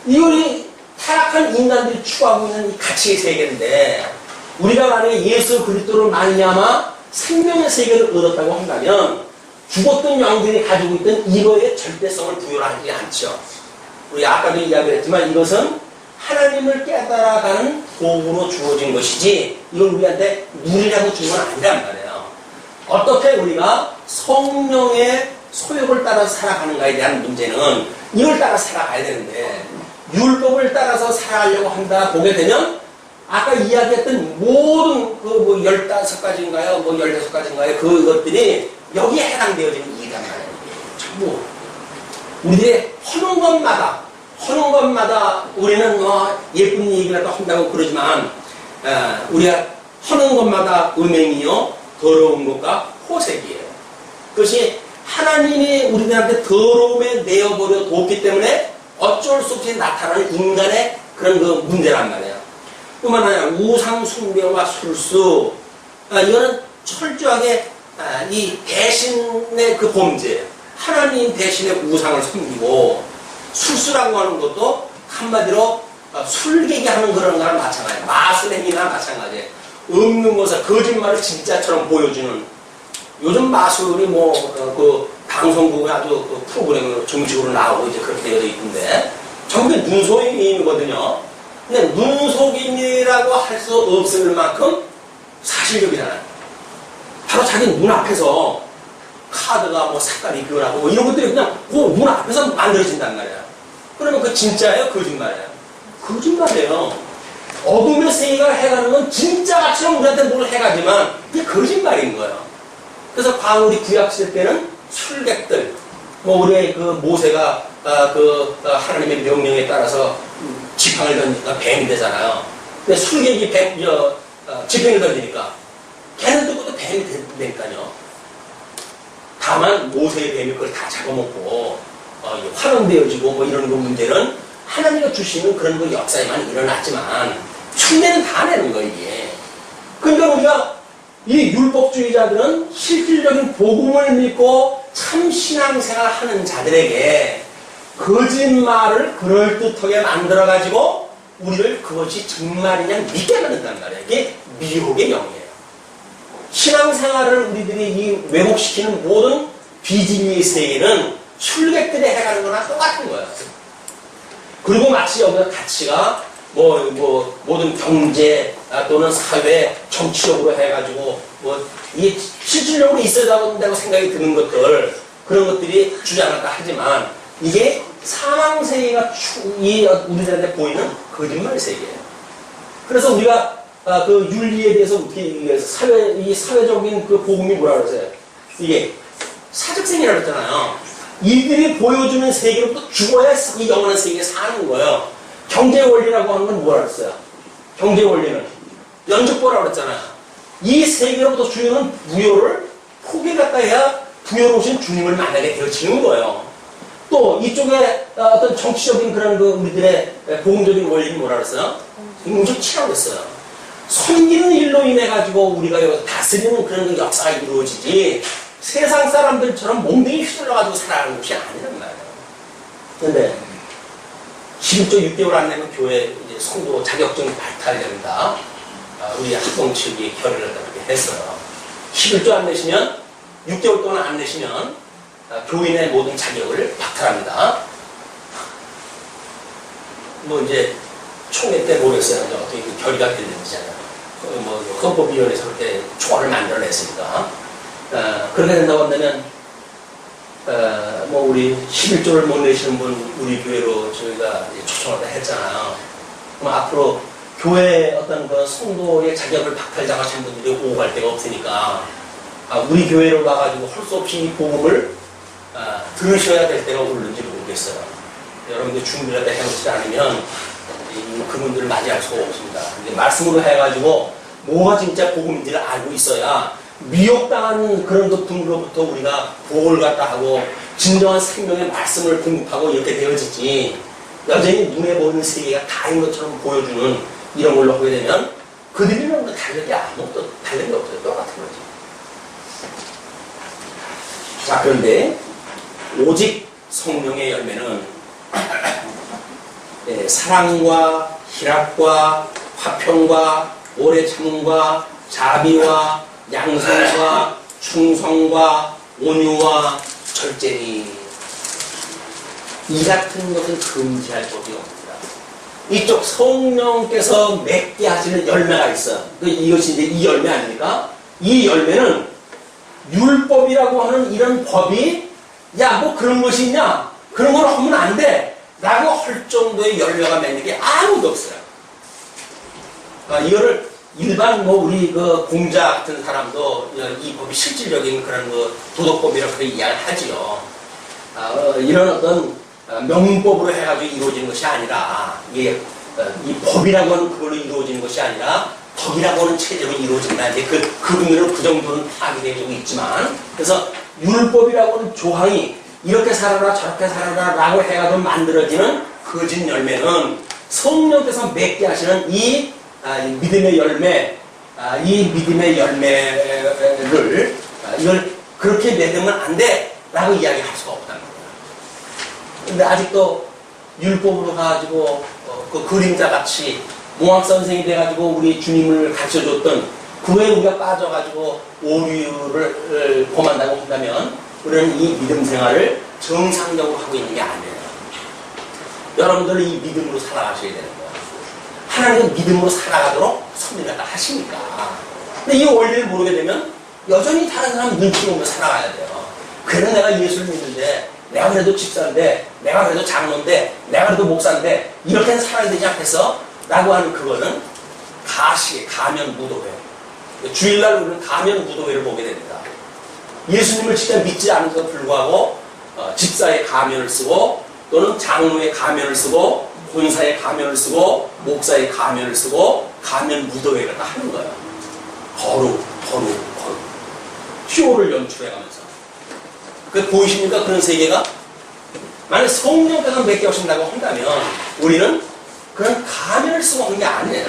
이걸 타락한 인간들이 추구하고 있는 이 가치의 세계인데 우리가 만약에 예수 그리스도를 말미암아 생명의 세계를 얻었다고 한다면 죽었던 영들이 가지고 있던 이거의 절대성을 부여하지 않죠. 우리 아까도 이야기를 했지만 이것은 하나님을 깨달아가는 도구로 주어진 것이지 이걸 우리한테 누리라고 준 건 아니란 말이에요. 어떻게 우리가 성령의 소욕을 따라 살아가는가에 대한 문제는 이걸 따라 살아가야 되는데 율법을 따라서 살아가려고 한다 보게 되면 아까 이야기했던 모든 15가지인가요? 16가지인가요? 그것들이 여기에 해당되어지는 일이란 말이에요. 전부 우리들의 하는 것마다 우리는 예쁜 얘기라도 한다고 그러지만 우리가 하는 것마다 음행이요 더러운 것과 호색이에요. 그것이 하나님이 우리들한테 더러움에 내어버려 뒀기 때문에 어쩔 수 없이 나타나는 인간의 그런 그 문제란 말이에요. 뿐만 아니라 우상 숭배와 술수, 이거는 철저하게 이 대신의 그 범죄, 하나님 대신의 우상을 섬기고, 술수라고 하는 것도 한마디로 술객이 하는 그런 거랑 마찬가지예요. 마술행위나 마찬가지예요. 없는 것을 거짓말을 진짜처럼 보여주는, 요즘 마술이 그 방송국에 아주 그 프로그램으로 정식으로 나오고 이제 그렇게 되어 있던데, 전부 눈속임이거든요. 근데 눈속임이라고 할 수 없을 만큼 사실적이잖아요. 바로 자기 눈앞에서 카드가 뭐 색깔이 변하고 뭐 이런 것들이 그냥 그 눈 앞에서 만들어진단 말이야. 그러면 그 진짜예요? 거짓말이에요? 거짓말이에요. 어둠의 세계가 해가는 건 진짜처럼 우리한테 뭘 해가지만 이게 거짓말인 거예요. 그래서 광우리 구약시대 때는 술객들, 뭐 우리의 그 모세가 하나님의 명령에 따라서 지팡이를 던지니까 뱀이 되잖아요. 근데 술객이 지팡이를 던지니까 걔는 누구도 뱀이 되니까요. 다만 모세의 뱀이 그걸 다 잡아먹고 환원되어지고 뭐 이런 거 문제는 하나님이 주시는 그런 거 역사에만 일어났지만 흉내는 다 내는 거예요, 이게. 그러니까 우리가 이 율법주의자들은 실질적인 복음을 믿고 참 신앙생활 하는 자들에게 거짓말을 그럴듯하게 만들어가지고 우리를 그것이 정말이냐 믿게 만든단 말이에요. 이게 미혹의 영이에요. 신앙생활을 우리들이 이 왜곡시키는 모든 비진리의 세계는 술객들이 해가는 거나 똑같은 거예요. 그리고 마치 여기서 가치가 모든 경제 또는 사회 정치적으로 해가지고 이게 실질적으로 있어야 된다고 생각이 드는 것들, 그런 것들이 주장한다 하지만 이게 사망 세계가 우리들한테 보이는 거짓말 세계예요. 그래서 우리가 그 윤리에 대해서 어떻게 얘기해서 이 사회적인 그 복음이 뭐라 그러세요? 이게 사적생이라고 했잖아요. 이들이 보여주는 세계로부터 죽어야 이 영원한 세계에 사는 거예요. 경제 원리라고 하는 건 뭐라 그랬어요? 경제 원리는 연적보라고 그랬잖아요. 이 세계로부터 주인은 부여를 포기했다 해야 부여로우신 주님을 만나게 되어지는 거예요. 또 이쪽에 어떤 정치적인 그런 그 우리들의 복음적인 원리는 뭐라 그랬어요? 음식치라고 했어요. 섬기는 일로 인해 가지고 우리가 여기서 다스리는 그런 역사가 이루어지지 세상 사람들처럼 몽둥이 휘둘러 가지고 살아가는 것이 아니란 말이에요. 그런데 11조 6개월 안 되면 교회 이제 성도 자격증 발탈됩니다. 우리 학동 측이 결의를 그렇게 했어요. 11조 안 내시면 6개월 동안 안 내시면 교인의 모든 자격을 박탈합니다. 뭐 이제 총회 때 모르겠어요. 어떻게 그 결의가 됐는지잖아요. 헌법위원회에서 그렇게 조언을 만들어냈으니까. 그렇게 된다고 한다면, 우리 11조를 못 내시는 분, 우리 교회로 저희가 초청을 했잖아요. 그럼 앞으로 교회 어떤 그 성도의 자격을 박탈당하신 분들이 오고 갈 데가 없으니까, 우리 교회로 와가지고 할 수 없이 이 복음을 들으셔야 될 때가 오는지 모르겠어요. 여러분들 준비를 해놓지 않으면 그분들을 맞이할 수가 없습니다. 근데 말씀으로 해가지고 뭐가 진짜 복음인지를 알고 있어야 미혹당한 그런 것들로부터 우리가 보호를 갖다 하고 진정한 생명의 말씀을 공급하고 이렇게 되어지지, 여전히 눈에 보이는 세계가 다인 것처럼 보여주는 이런 걸로 하게 되면 그들이랑 다른 게 아무것도 다른 게 없어요. 똑같은 거지. 자, 그런데 오직 성령의 열매는 사랑과 희락과 화평과 오래 참음과 자비와 양성과 충성과 온유와 절제니 이 같은 것은 금지할 법이 없습니다. 이쪽 성령께서 맺게 하시는 열매가 있어. 이것이 이제 이 열매 아닙니까? 이 열매는 율법이라고 하는 이런 법이 그런 것이 있냐? 그런 걸 하면 안 돼. 라고 할 정도의 열매가 맺는 게 아무도 없어요. 이거를 일반 우리 그 공자 같은 사람도 이 법이 실질적인 그런 도덕법이라고 그렇게 이야기를 하지요. 이런 어떤 명법으로 해가지고 이루어지는 것이 아니라, 이 법이라고 하는 그걸로 이루어지는 것이 아니라 덕이라고 하는 체제로 이루어진다. 이제 그분들은 그 정도는 파악이 되고 있지만, 그래서 율법이라고 하는 조항이 이렇게 살아라 저렇게 살아라 라고 해가지고 만들어지는 거짓 열매는 성령께서 맺게 하시는 이 믿음의 열매, 이 믿음의 열매를 이걸 그렇게 맺으면 안 돼 라고 이야기할 수가 없다는 거예요. 근데 아직도 율법으로 가지고 그 그림자같이 몽학선생이 돼가지고 우리 주님을 가르쳐줬던 그에 우리가 빠져가지고 오류를 범한다고 한다면 우리는 이 믿음 생활을 정상적으로 하고 있는 게 아니에요. 여러분들은 이 믿음으로 살아가셔야 되는 거예요. 하나님은 믿음으로 살아가도록 섭리가 하시니까. 근데 이 원리를 모르게 되면 여전히 다른 사람 눈치 보며 살아가야 돼요. 그래도 내가 예수를 믿는데, 내가 그래도 집사인데, 내가 그래도 장로인데, 내가 그래도 목사인데 이렇게는 살아야 되지 않겠어? 라고 하는 그거는 가면 무도회. 주일날 우리는 가면 무도회를 보게 됩니다. 예수님을 진짜 믿지 않은데도 불구하고 집사의 가면을 쓰고 또는 장로의 가면을 쓰고 권사의 가면을 쓰고 목사의 가면을 쓰고 가면 무도회를 다 하는 거예요. 거룩. 쇼를 연출해가면서. 그 보이십니까? 그런 세계가? 만약 성령께서 맺게 하신다고 한다면 우리는 그런 가면을 쓰고 하는 게 아니에요.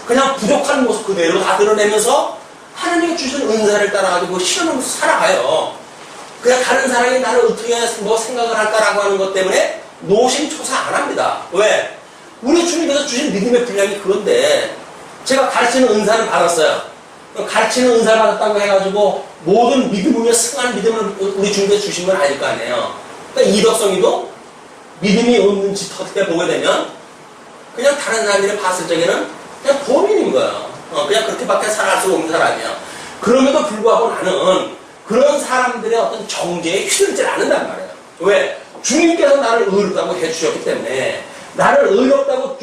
그냥 부족한 모습 그대로 다 드러내면서 하나님이 주신 은사를 따라가지고 실현하면서 살아가요. 그냥 다른 사람이 나를 어떻게 뭐 생각을 할까라고 하는 것 때문에 노심초사 안 합니다. 왜? 우리 주님께서 주신 믿음의 분량이 그건데 제가 가르치는 은사를 받았어요. 가르치는 은사를 받았다고 해가지고 모든 믿음이며 승한 믿음을 우리 주님께서 주신 건 아닐 거 아니에요. 그러니까 이덕성이도 믿음이 없는 짓 어떻게 보게 되면 그냥 다른 사람들이 봤을 적에는 그냥 범인인 거예요. 그냥 그렇게밖에 살아갈 수 없는 사람이야. 그럼에도 불구하고 나는 그런 사람들의 어떤 정죄에 휘둘리지 않는단 말이에요. 왜? 주님께서 나를 의롭다고 해주셨기 때문에 나를 의롭다고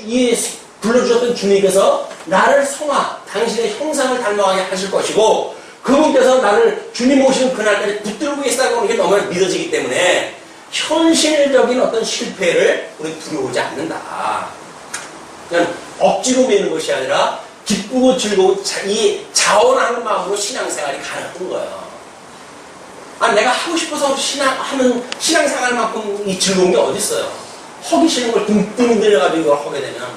불러주셨던 주님께서 나를 성화, 당신의 형상을 닮아가게 하실 것이고 그분께서 나를 주님 오시는 그날까지 붙들고 계시다고 하는 게 너무 믿어지기 때문에 현실적인 어떤 실패를 우리 두려워하지 않는다. 그냥 억지로 매는 것이 아니라 기쁘고 즐거운 이 자원하는 마음으로 신앙생활이 가능한 거예요. 내가 하고 싶어서 하는 신앙생활만큼 이 즐거운 게 어디 있어요? 하기 싫은 걸 뚱뚱 들여가지고 이걸 하게 되면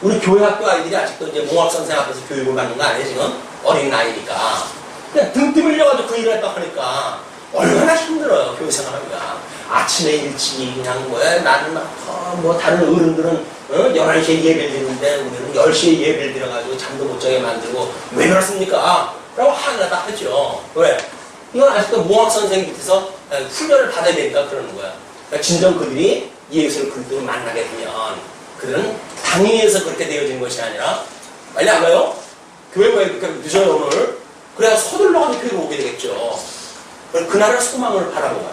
우리 교회 학교 아이들이 아직도 이제 몽학선생 앞에서 교육을 받는 거 아니에요, 지금? 어린 나이니까. 그냥 등 뜸을려가지고 그 일을 했다 하니까 얼마나 힘들어요, 교회 생활하기가. 아침에 일찍 그냥 나는 다른 어른들은 11시에 예배를 드리는데 우리는 10시에 예배를 드려가지고 잠도 못 자게 만들고 왜 그렇습니까? 라고 하나 다 하죠. 왜? 이건 아직도 몽학선생 밑에서 훈련을 받아야 되니까 그러는 거야. 그러니까 진정 그들이 예수를 그리스도로 만나게 되면 그들은 당위에서 그렇게 되어진 것이 아니라 빨리 안 가요? 교회 왜 그렇게 늦어요 오늘? 그래야 서둘러가지고 교회로 오게 되겠죠. 그날을 소망을 바라보고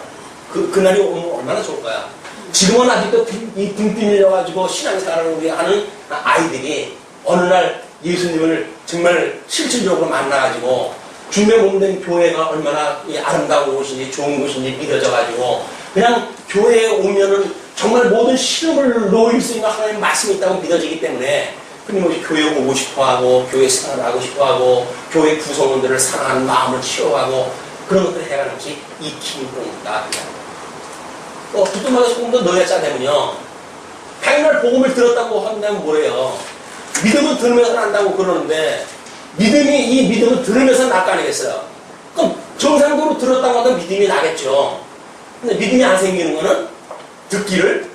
그날이 오면 얼마나 좋을까요? 지금은 아직도 이 등 뛰밀려가지고 신앙생활을 우리 하는 아이들이 어느 날 예수님을 정말 실질적으로 만나가지고 주님의 몸된 교회가 얼마나 아름다운 곳인지 좋은 곳인지 믿어져가지고 그냥 교회에 오면은 정말 모든 시험을 놓일 수 있는 하나님의 말씀이 있다고 믿어지기 때문에 끊임없이 교회 오고 싶어하고 교회 생활을 하고 싶어하고 교회 구성원들을 사랑하는 마음을 치워가고 그런 것들을 해가는 것이 익힘이 그럽니다. 두툼하게 소금도 넣어야 짜내면요 백날 복음을 들었다고 한다면 뭐래요? 믿음은 들으면서 난다고 그러는데 이 믿음은 들으면서 날 거 아니겠어요? 그럼 정상적으로 들었다고 하면 믿음이 나겠죠. 근데 믿음이 안 생기는 거는 듣기를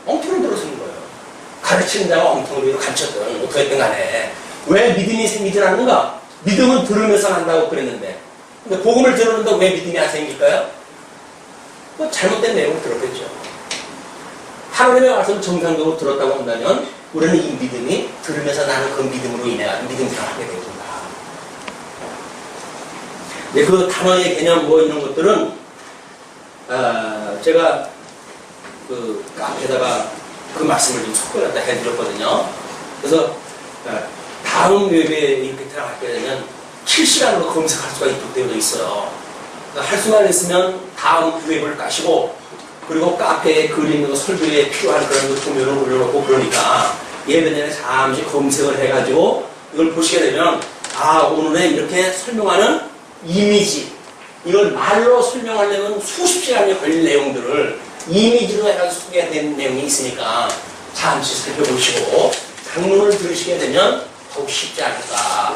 엉터리 들어서는 거예요. 가르치는 자가 엉터리로 가르쳤든 어떻게 했든 간에 왜 믿음이 생기지 않는가? 믿음은 들으면서 난다고 그랬는데 근데 복음을 들었는데 왜 믿음이 안 생길까요? 잘못된 내용을 들었겠죠. 하나님의 말씀을 정상적으로 들었다고 한다면 우리는 이 믿음이 들으면서 나는 그 믿음으로 인해 믿음 생활하게 됩니다. 그 단어의 개념 이런 것들은 제가 그 카페에다가 그 말씀을 좀 섞어놨다 해드렸거든요. 그래서 다음 웹에 이렇게 들어가게 되면 실시간으로 검색할 수가 있도록 되어 있어요. 할 수만 있으면 다음 웹을 까시고 그리고 카페에 글 있는 거 설교에 필요한 그런 거 도면을 올려놓고 그러니까 예배 전에 잠시 검색을 해가지고 이걸 보시게 되면 오늘의 이렇게 설명하는 이미지, 이걸 말로 설명하려면 수십 시간이 걸릴 내용들을 이미지로 해가지고 소개된 내용이 있으니까 잠시 살펴보시고 강론을 들으시게 되면 더욱 쉽지 않을까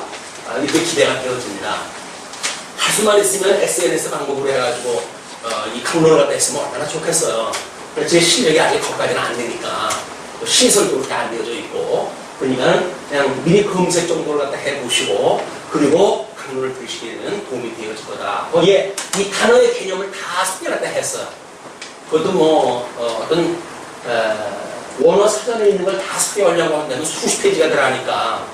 이렇게 기대가 되어집니다. 할 수만 있으면 SNS 방법으로 해가지고 이 강론을 갖다 했으면 얼마나 좋겠어요. 제 실력이 아직 거기까지는 안 되니까 시설도 그렇게 안 되어져 있고, 그러니까 그냥 미리 검색 정도를 갖다 해보시고 그리고 강론을 들으시기에는 도움이 되어질 거다. 거기에 이 단어의 개념을 다 소개를 갖다 했어요. 그것도 어떤 원어 사전에 있는 걸 다 소개하려고 한다면 수십 페이지가 들어가니까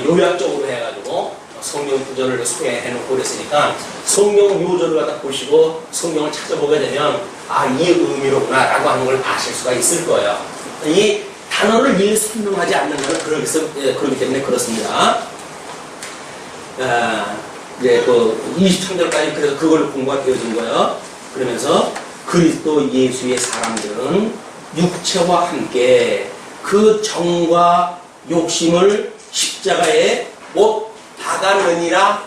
요약적으로 해가지고 성경 구절을 소개해놓고 그랬으니까 성경 요절을 갖다 보시고 성경을 찾아보게 되면 이 의미로구나 라고 하는 걸 아실 수가 있을 거예요. 이 단어를 미리 설명하지 않는 것은 그렇기 때문에 그렇습니다. 이제 그 23절까지 그래서 그걸 공부가 되어진 거예요. 그러면서 그리스도 예수의 사람들은 육체와 함께 그 정과 욕심을 십자가에 못 박아느니라.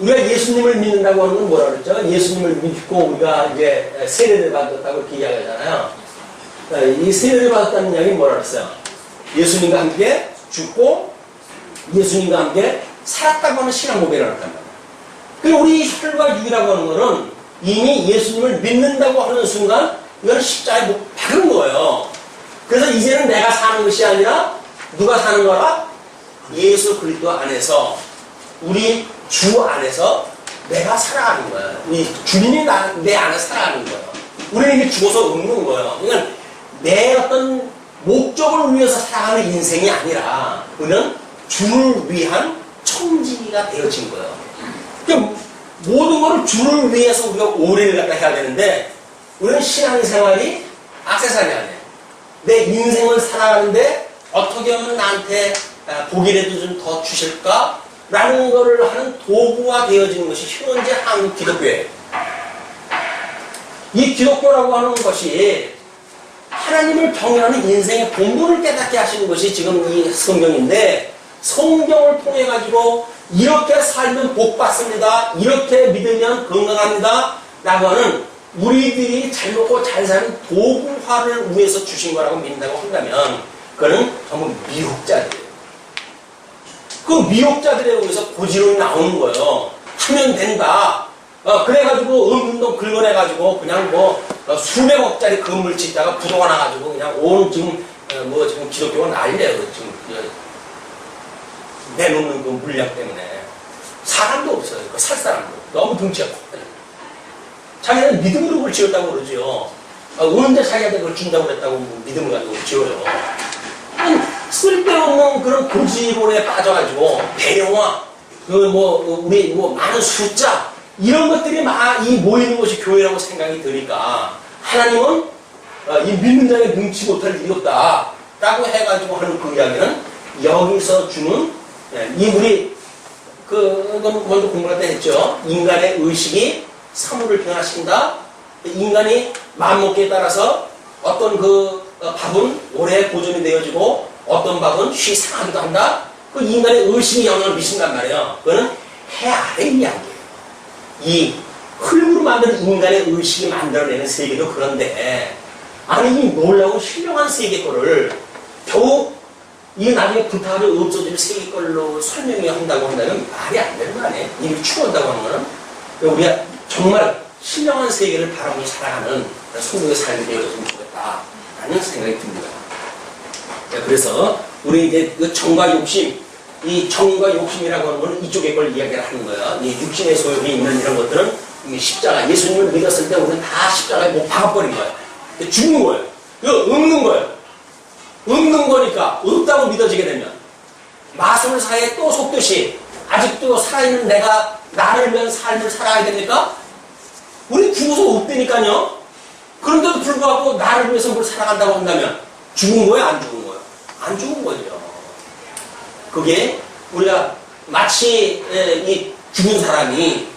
우리가 예수님을 믿는다고 하는 건 뭐라 그랬죠? 예수님을 믿고 우리가 이제 세례를 받았다고 이렇게 이야기하잖아요. 이 세례를 받았다는 이야기 뭐라 그랬어요? 예수님과 함께 죽고 예수님과 함께 살았다고 하는 신앙 고백을 한단 말이에요. 그리고 우리 혈과 육이라고 하는 거는 이미 예수님을 믿는다고 하는 순간 이건 십자가에 못 박은 거예요. 그래서 이제는 내가 사는 것이 아니라 누가 사는 거라? 예수 그리스도 안에서, 우리 주 안에서 내가 살아가는 거예요. 이 주님이 내 안에 살아가는 거예요. 우리는 이게 죽어서 없는 거예요. 그러니까 내 어떤 목적을 위해서 살아가는 인생이 아니라 우리는 주를 위한 청지기가 되어진 거예요. 그러니까 모든 것을 주를 위해서 우리가 오래를 갖다 해야 되는데 우리는 신앙생활이 액세서리 아니에요. 내 인생을 살아가는데 어떻게 하면 나한테 복이라도 좀 더 주실까? 라는 거를 하는 도구가 되어지는 것이 현재 한국 기독교예요. 이 기독교라고 하는 것이 하나님을 경외하는 인생의 본분을 깨닫게 하시는 것이 지금 이 성경인데, 성경을 통해 가지고 이렇게 살면 복 받습니다, 이렇게 믿으면 건강합니다 라고 하는 우리들이 잘 먹고 잘 사는 도구화를 위해서 주신 거라고 믿는다고 한다면 그거는 전부 미혹자들이에요. 그 미혹자들에 의해서 고지론이 나오는 거예요. 하면 된다. 그래가지고 운동 긁어내가지고 그냥 수백억짜리 건물 짓다가 부도가 나가지고 그냥 온 지금 지금 기독교가 난리예요. 지금 내놓는 그 물량 때문에 사람도 없어요. 살 사람도 너무 덩치가 커요. 자기는 믿음으로 그걸 지었다고 그러죠. 언제 자기한테 그걸 준다고 그랬다고 믿음을 가지고 지어요. 쓸데없는 그런 고지론에 빠져가지고 배영화, 우리 많은 숫자 이런 것들이 막 모이는 것이 교회라고 생각이 드니까 하나님은 이 믿는 자에 능치 못할 일이 없다라고 해가지고 하는 그 이야기는 여기서 주는 우리 그건 먼저 공부할 때 했죠. 인간의 의식이 사물을 변화시킨다. 인간이 마음먹기에 따라서 어떤 밥은 오래 보존이 되어지고 어떤 밥은 쉬 상하기도 한다. 그 인간의 의식이 영향을 미친단 말이에요. 그거는 해 아래 이야기예요. 이 흙으로 만든 인간의 의식이 만들어내는 세계도 그런데, 아니 이 놀라운 신령한 세계 거를 겨우 이 나중에 불타가지고 없어질 세계 걸로 설명해야 한다고 한다면 말이 안 되는 거 아니에요? 이미 추구한다고 하는 거는. 우리가 정말 신령한 세계를 바라보고 살아가는 성도의 삶이 되어졌으면 좋겠다라는 생각이 듭니다. 그래서 우리 이제 그 정과 욕심, 이 정과 욕심이라고 하는 것은 이쪽에 걸 이야기를 하는 거예요. 이 육신의 소욕이 있는 이런 것들은 십자가, 예수님을 믿었을 때 우리는 다 십자가에 못 박아버린 거예요. 죽는 거예요. 이거 없는 거예요. 없는 거니까 없다고 믿어지게 되면 마술사에 또 속듯이 아직도 살아있는 내가 나를 위한 삶을 살아야 됩니까? 우리 죽어서 없다니까요. 그런데도 불구하고 나를 위해서 뭘 살아간다고 한다면 죽은 거예요? 안 죽은 거예요? 안 죽은 거죠. 그게 우리가 마치 이 죽은 사람이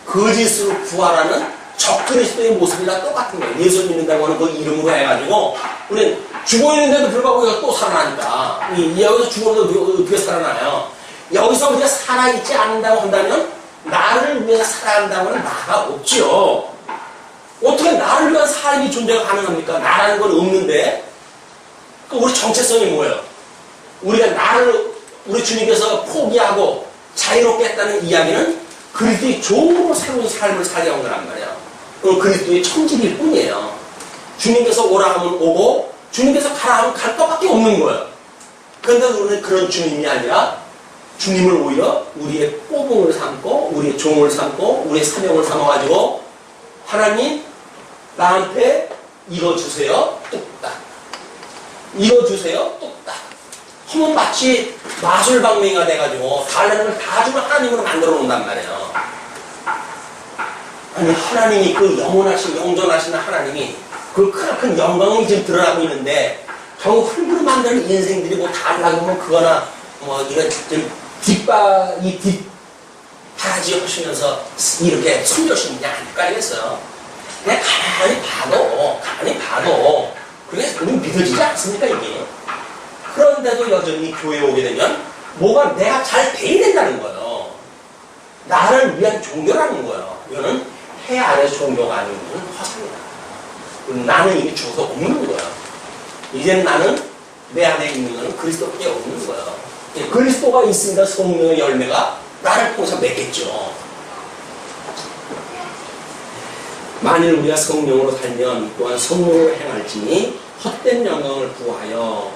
거짓으로 부활하는 적그리스도의 모습이랑 똑같은 거예요. 예수 믿는다고 하는 그 이름으로 해가지고 우리는 죽어있는데도 불구하고 우리가 또 살아나니까 여기서 죽었는데 어떻게 살아나요? 여기서 우리가 살아있지 않는다고 한다면 나를 위해서 살아간다고 하는 나가 없지요. 어떻게 나를 위한 삶이 존재가 가능합니까? 나라는 건 없는데 우리 정체성이 뭐예요? 우리가 우리 주님께서 포기하고 자유롭게 했다는 이야기는 그리스도의 종으로 새로운 삶을 살게 한 거란 말이에요. 그건 그리스도의 청지기일 뿐이에요. 주님께서 오라 하면 오고 주님께서 가라 하면 갈 것밖에 없는 거예요. 그런데 우리는 그런 주님이 아니라 주님을 오히려 우리의 뽑음을 삼고 우리의 종을 삼고 우리의 사명을 삼아가지고 하나님 나한테 이거 주세요 뚝딱 이거 주세요 뚝딱 하면 마치 마술방맹이가 돼가지고 달라는 걸 다 주면 하나님으로 만들어 놓는단 말이에요. 아니 하나님이 그 영원하신 영존하신 하나님이 그 큰 영광이 지금 드러나고 있는데 결국 흙으로 만드는 인생들이 뭐 달라고 하면 그거나 뭐 이런 좀 뒷바라지 하시면서 이렇게 숨겨주시는 게 아닐까겠어요. 그냥 가만히 봐도 그게 우린 믿어지지 않습니까 이게. 그런데도 여전히 교회에 오게 되면 뭐가 내가 잘 돼야 된다는 거예요. 나를 위한 종교라는 거예요. 이거는 해 아래서 종교가 아닌 건 허상이다. 나는 이미 죽어서 없는 거예요. 이제는 나는 내 안에 있는 거는 그리스도밖에 없는 거예요. 그리스도가 있으니까 성령의 열매가 나를 통해서 맺겠죠. 만일 우리가 성령으로 살면 또한 성령으로 행할지니 헛된 영광을 구하여,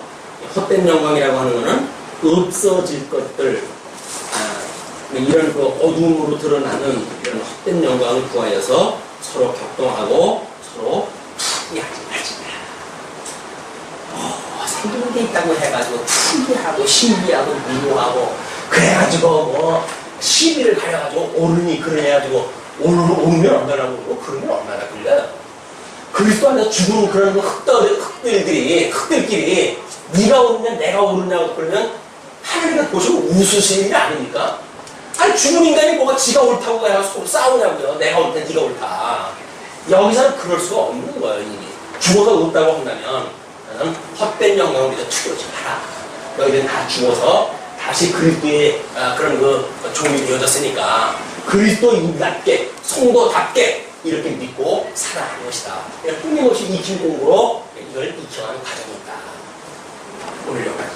헛된 영광이라고 하는 것은 없어질 것들, 이런 그 어둠으로 드러나는 이런 헛된 영광을 구하여서 서로 격동하고 서로 투기하지 말지냐. 생기는 게 있다고 해가지고 투기하고 신비하고 미워하고 그래가지고 뭐 시비를 가려가지고 오르니 그래가지고 오르면 얼마나 오르고 그러면 얼마나 걸려요. 그리스도 안에서 죽은 그런 흙들끼리 네가 오르냐 내가 오르냐고 그러면 하나님을 보시면 웃으시는 일 아닙니까? 아니 죽은 인간이 뭐가 지가 옳다고 해서 싸우냐고요. 내가 옳다 네가 옳다. 여기서는 그럴 수가 없는 거예요. 이미 죽어서 없다고 한다면 헛된 영광을 우리가 추구하지 마라. 너희들은 다 죽어서 다시 그리스도의 그런 그 종이 되어졌으니까 그리스도인답게 성도답게 이렇게 믿고 살아가는 것이다. 끊임없이 익힌 공부로 이걸 익혀가는 과정이 있다. 오늘 여기까지.